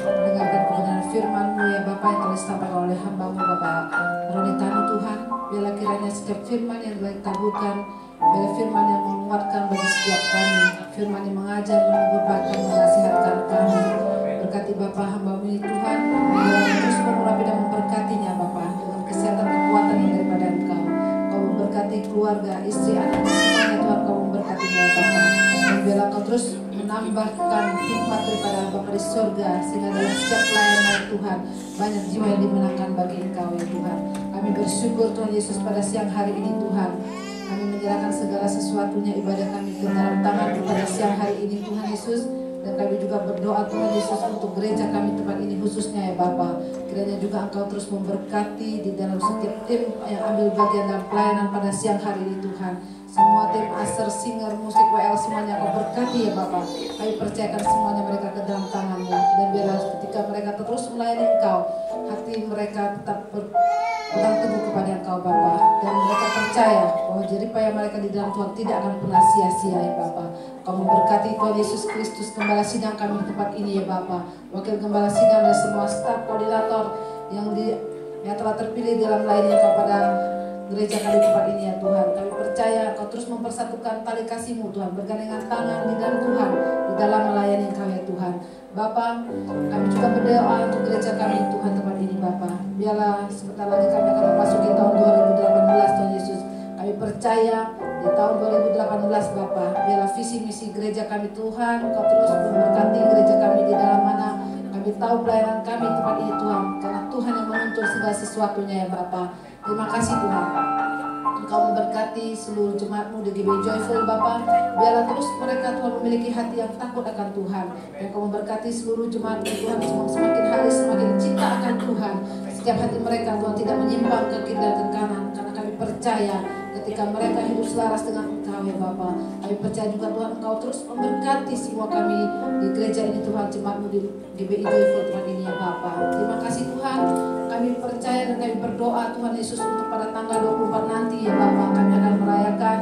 mendengarkan kebenaran firman-Mu ya Bapa yang telah disampaikan oleh hamba-Mu Bapak Roni Tanu Tuhan. Biarlah kiranya setiap firman yang telah ditaburkan, biarlah firman yang menguatkan bagi setiap kami, firman yang mengajar, menegur, bahkan menasihatkan kami. Berkati Bapa hamba-Mu ini Tuhan, biarlah terus mengurapi dan memberkatinya Bapa dengan kesehatan kekuatan yang daripada Engkau. Kau memberkati keluarga, istri, anak, semuanya Tuhan, Kau memberkatinya Bapa. Dan biarlah Kau terus menambahkan hikmat daripada Bapa di surga, sehingga dalam setiap pelayanan Tuhan banyak jiwa yang dimenangkan bagi Engkau ya Tuhan. Kami bersyukur Tuhan Yesus pada siang hari ini Tuhan. Kami menyerahkan segala sesuatunya ibadah kami ke dalam tangan pada siang hari ini Tuhan Yesus. Dan kami juga berdoa Tuhan Yesus untuk gereja kami tempat ini khususnya ya Bapa. Kiranya juga Engkau terus memberkati di dalam setiap tim yang ambil bagian dalam pelayanan pada siang hari ini Tuhan. Semua tim aser, singer, musik, WL semuanya Kau berkati ya Bapa. Kami percayakan semuanya mereka ke dalam tangan-Mu. Dan biarlah ketika mereka terus melayani Engkau, hati mereka tetap berpegang teguh kepada Engkau Bapa. Dan mereka percaya bahwa jeripaya mereka di dalam Tuhan tidak akan pernah sia-sia ya Bapa. Kau memberkati Tuhan Yesus Kristus, gembala sidang kami di tempat ini ya Bapa. Wakil gembala sidang dan semua staf koordinator yang telah terpilih dalam lainnya kepada gereja kami tempat ini ya Tuhan. Kami percaya Kau terus mempersatukan tali kasih-Mu Tuhan, bergandengan tangan di dalam Tuhan, di dalam melayani Engkau ya Tuhan. Bapa, kami juga berdoa untuk gereja kami Tuhan tempat ini Bapa. Biarlah sebentar lagi kami akan memasuki tahun 2018 Tuhan Yesus. Kami percaya di tahun 2018 Bapa, biarlah visi misi gereja kami Tuhan, Kau terus memberkati gereja kami di dalam mana kami tahu pelayanan kami tempat ini Tuhan, karena Tuhan yang menuntun segala sesuatunya ya Bapa. Terima kasih Tuhan. Engkau memberkati seluruh jemaat-Mu di GBI Joyful Bapa. Biarlah terus mereka Tuhan memiliki hati yang takut akan Tuhan. Dan Kau memberkati seluruh jemaat-Mu Tuhan, semakin hari semakin cinta akan Tuhan. Setiap hati mereka Tuhan tidak menyimpang ke kiri dan ke kanan, karena kami percaya ketika mereka hidup selaras dengan Engkau ya Bapa. Kami percaya juga Tuhan Engkau terus memberkati semua kami di gereja ini Tuhan, jemaat-Mu di GBI Joyful Tuhan ini ya Bapa. Terima kasih Tuhan. Kami percaya dan kami berdoa Tuhan Yesus untuk pada tanggal 24 nanti ya Bapa. Kami akan merayakan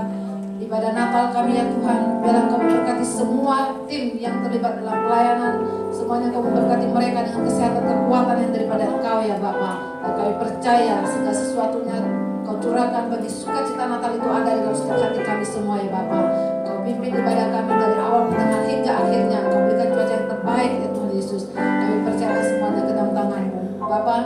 ibadah Natal kami ya Tuhan. Biarlah Kau memberkati semua tim yang terlibat dalam pelayanan. Semuanya Kau memberkati mereka dengan kesehatan kekuatan yang daripada Engkau ya Bapa. Dan kami percaya segala sesuatunya Kau curahkan bagi sukacita Natal itu ada di dalam setiap hati kami semua ya Bapa. Kau pimpin ibadah kami dari awal pertengahan hingga akhirnya. Kau berikan cuaca yang terbaik ya Tuhan Yesus. Kami percaya semuanya ke dalam tangan-Mu Bapa.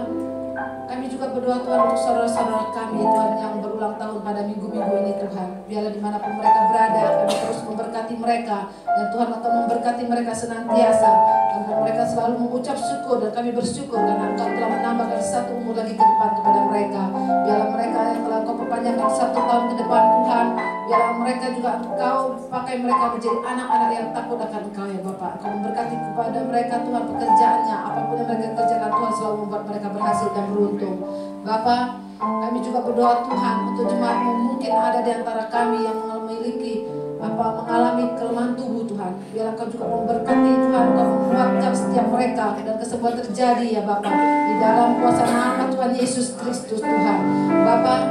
Kami juga berdoa Tuhan untuk saudara-saudara kami Tuhan yang berulang tahun pada minggu-minggu ini Tuhan. Biarlah dimanapun mereka berada, kami terus memberkati mereka. Dan Tuhan akan memberkati mereka senantiasa. Dan mereka selalu mengucap syukur, dan kami bersyukur karena Engkau telah menambahkan satu umur lagi ke depan kepada mereka. Biarlah mereka yang telah Engkau perpanjangkan 1 tahun ke depan Tuhan. Biarlah mereka juga Engkau pakai mereka menjadi anak-anak yang takut akan Engkau ya Bapak. Engkau memberkati kepada mereka Tuhan pekerjaannya. Apapun yang mereka kerjakan Tuhan selalu membuat mereka berhasil dan beruntung. Bapak, kami juga berdoa Tuhan untuk jemaat-Mu. Mungkin ada di antara kami yang memiliki mengalami kelemahan tubuh Tuhan. Biarlah Engkau juga memberkati Tuhan, Engkau menguatkan setiap mereka dan kesembuhan terjadi ya Bapak di dalam kuasa nama Tuhan Yesus Kristus Tuhan. Bapak,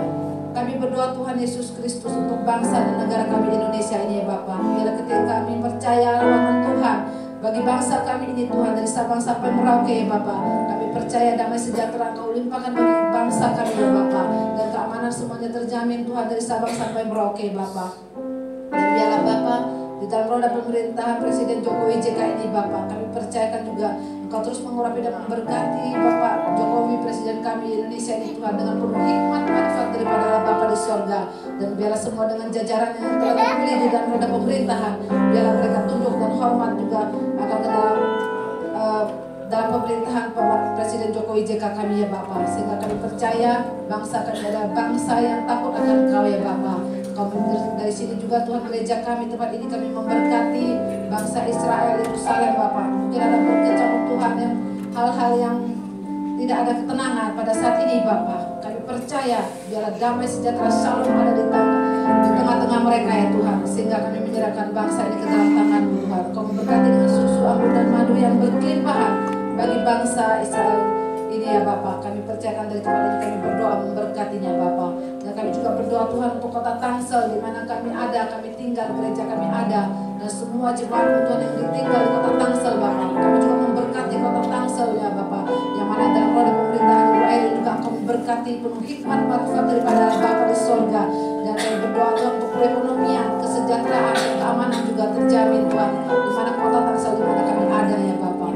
kami berdoa Tuhan Yesus Kristus untuk bangsa dan negara kami Indonesia ini ya Bapak. Biarlah ketika kami percaya lawan Tuhan bagi bangsa kami ini Tuhan, dari Sabang sampai Merauke ya Bapak. Kami percaya damai sejahtera Engkau limpahkan bagi bangsa kami ya Bapak. Dan keamanan semuanya terjamin Tuhan dari Sabang sampai Merauke Bapak. Dan biarlah Bapak di dalam roda pemerintahan Presiden Jokowi JK ini Bapak, kami percayakan juga Engkau terus mengurapi dan memberkati Bapak Jokowi Presiden kami Indonesia ini Tuhan dengan penuh hikmat manfaat daripada Bapak di surga. Dan biarlah semua dengan jajaran yang telah terpilih di dalam roda pemerintahan, biarlah mereka tunduk dan hormat juga akan ke dalam pemerintahan Presiden Jokowi JK kami ya Bapak. Sehingga kami percaya bangsa kami adalah bangsa yang takut akan Engkau ya Bapak. Dari sini juga Tuhan gereja kami tempat ini kami memberkati bangsa Israel Yerusalem Bapak. Mungkin ada berkecamuk Tuhan yang hal-hal yang tidak ada ketenangan pada saat ini Bapak. Kami percaya biarlah damai sejahtera shalom ada di tengah-tengah mereka ya Tuhan. Sehingga kami menyerahkan bangsa ini ke dalam tangan-Mu Tuhan. Kau memberkati dengan susu, anggur dan madu yang berkelimpahan bagi bangsa Israel ini Haleluya Bapa, kami percayakan dari tempat ini kami berdoa memberkatinya Bapa. Dan kami juga berdoa Tuhan untuk kota Tangsel di mana kami ada, kami tinggal, gereja kami ada, dan semua jemaat Tuhan yang ditinggal di kota Tangsel Bapa. Kami juga memberkati kota Tangsel ya Bapa, yang mana dalam roda pemerintahan Ibu Airi juga Engkau memberkati penuh hikmat marifat daripada Bapa di sorga. Dan kami berdoa Tuhan untuk perekonomian, kesejahteraan, keamanan juga terjamin Tuhan di mana kota Tangsel di mana kami ada ya Bapa.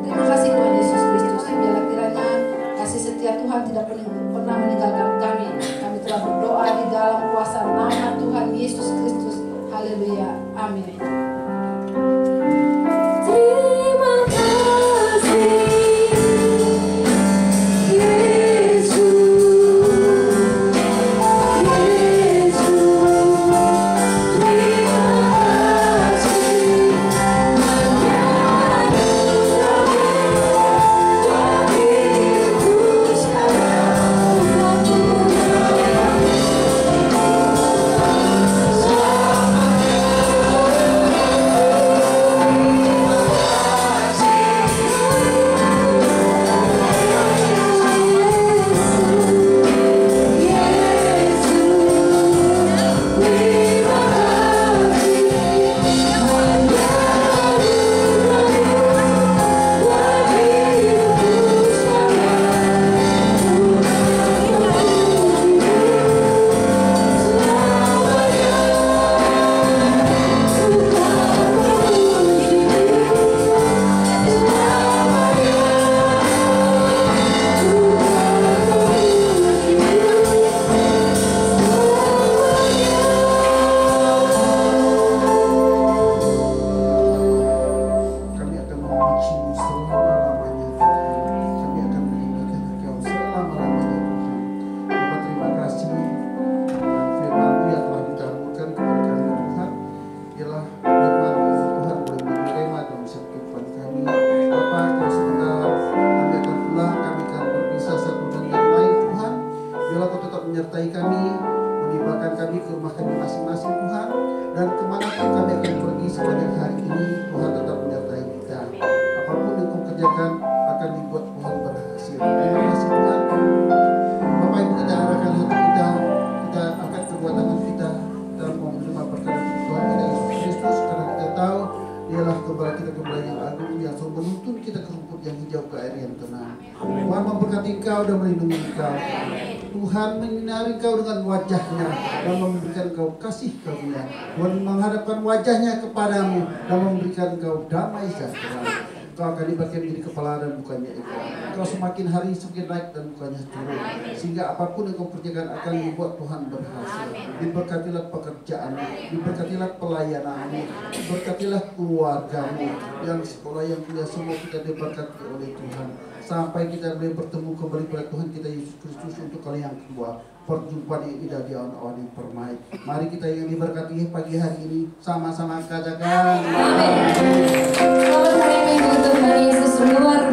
Terima kasih Tuhan Yesus Kristus. Biarlah kiranya kasih setia Tuhan tidak pernah meninggalkan kami. Kami telah berdoa di dalam kuasa nama Tuhan Yesus Kristus. Haleluya. Amin. Terima kasih Yesus, Yesus. Terima menyertai kami, melibatkan kami ke rumah kami masing-masing Tuhan, dan kemanapun kami akan pergi sepanjang hari ini, Tuhan tetap menyertai kita. Apapun yang kau kerjakan akan dibuat Tuhan berhasil. Terima kasih Tuhan. Bapak Ibu, kita arahkan hati kita, kita angkat kedua tangan kita dalam menerima perkara Tuhan kita Yesus Kristus, karena kita tahu Dialah gembala kita, gembala yang agung yang selalu menuntun kita ke rumput yang hijau, ke air yang tenang. Tuhan memberkati engkau dan melindungi engkau. Tuhan menyinari engkau dengan wajahnya dan memberikan engkau kasih karunia. Tuhan menghadapkan wajahnya kepadamu dan memberikan engkau damai sejahtera. Engkau akan diberikan menjadi kepala dan bukannya ekor. Engkau semakin hari semakin naik dan bukannya turun. Sehingga apapun yang kau kerjakan akan membuat Tuhan berhasil. Diberkatilah pekerjaanmu, diberkatilah pelayananmu, diberkatilah keluargamu, yang sekolah, yang kuliah, semua kita diberkati oleh Tuhan. Sampai kita boleh bertemu kembali pada Tuhan kita Yesus Kristus untuk kali yang kedua. Perjumpaan yang indah di awan-awan yang permai. Mari kita yang diberkati pagi hari ini sama-sama katakan. Amin. Selamat hari Minggu Tuhan Yesus luar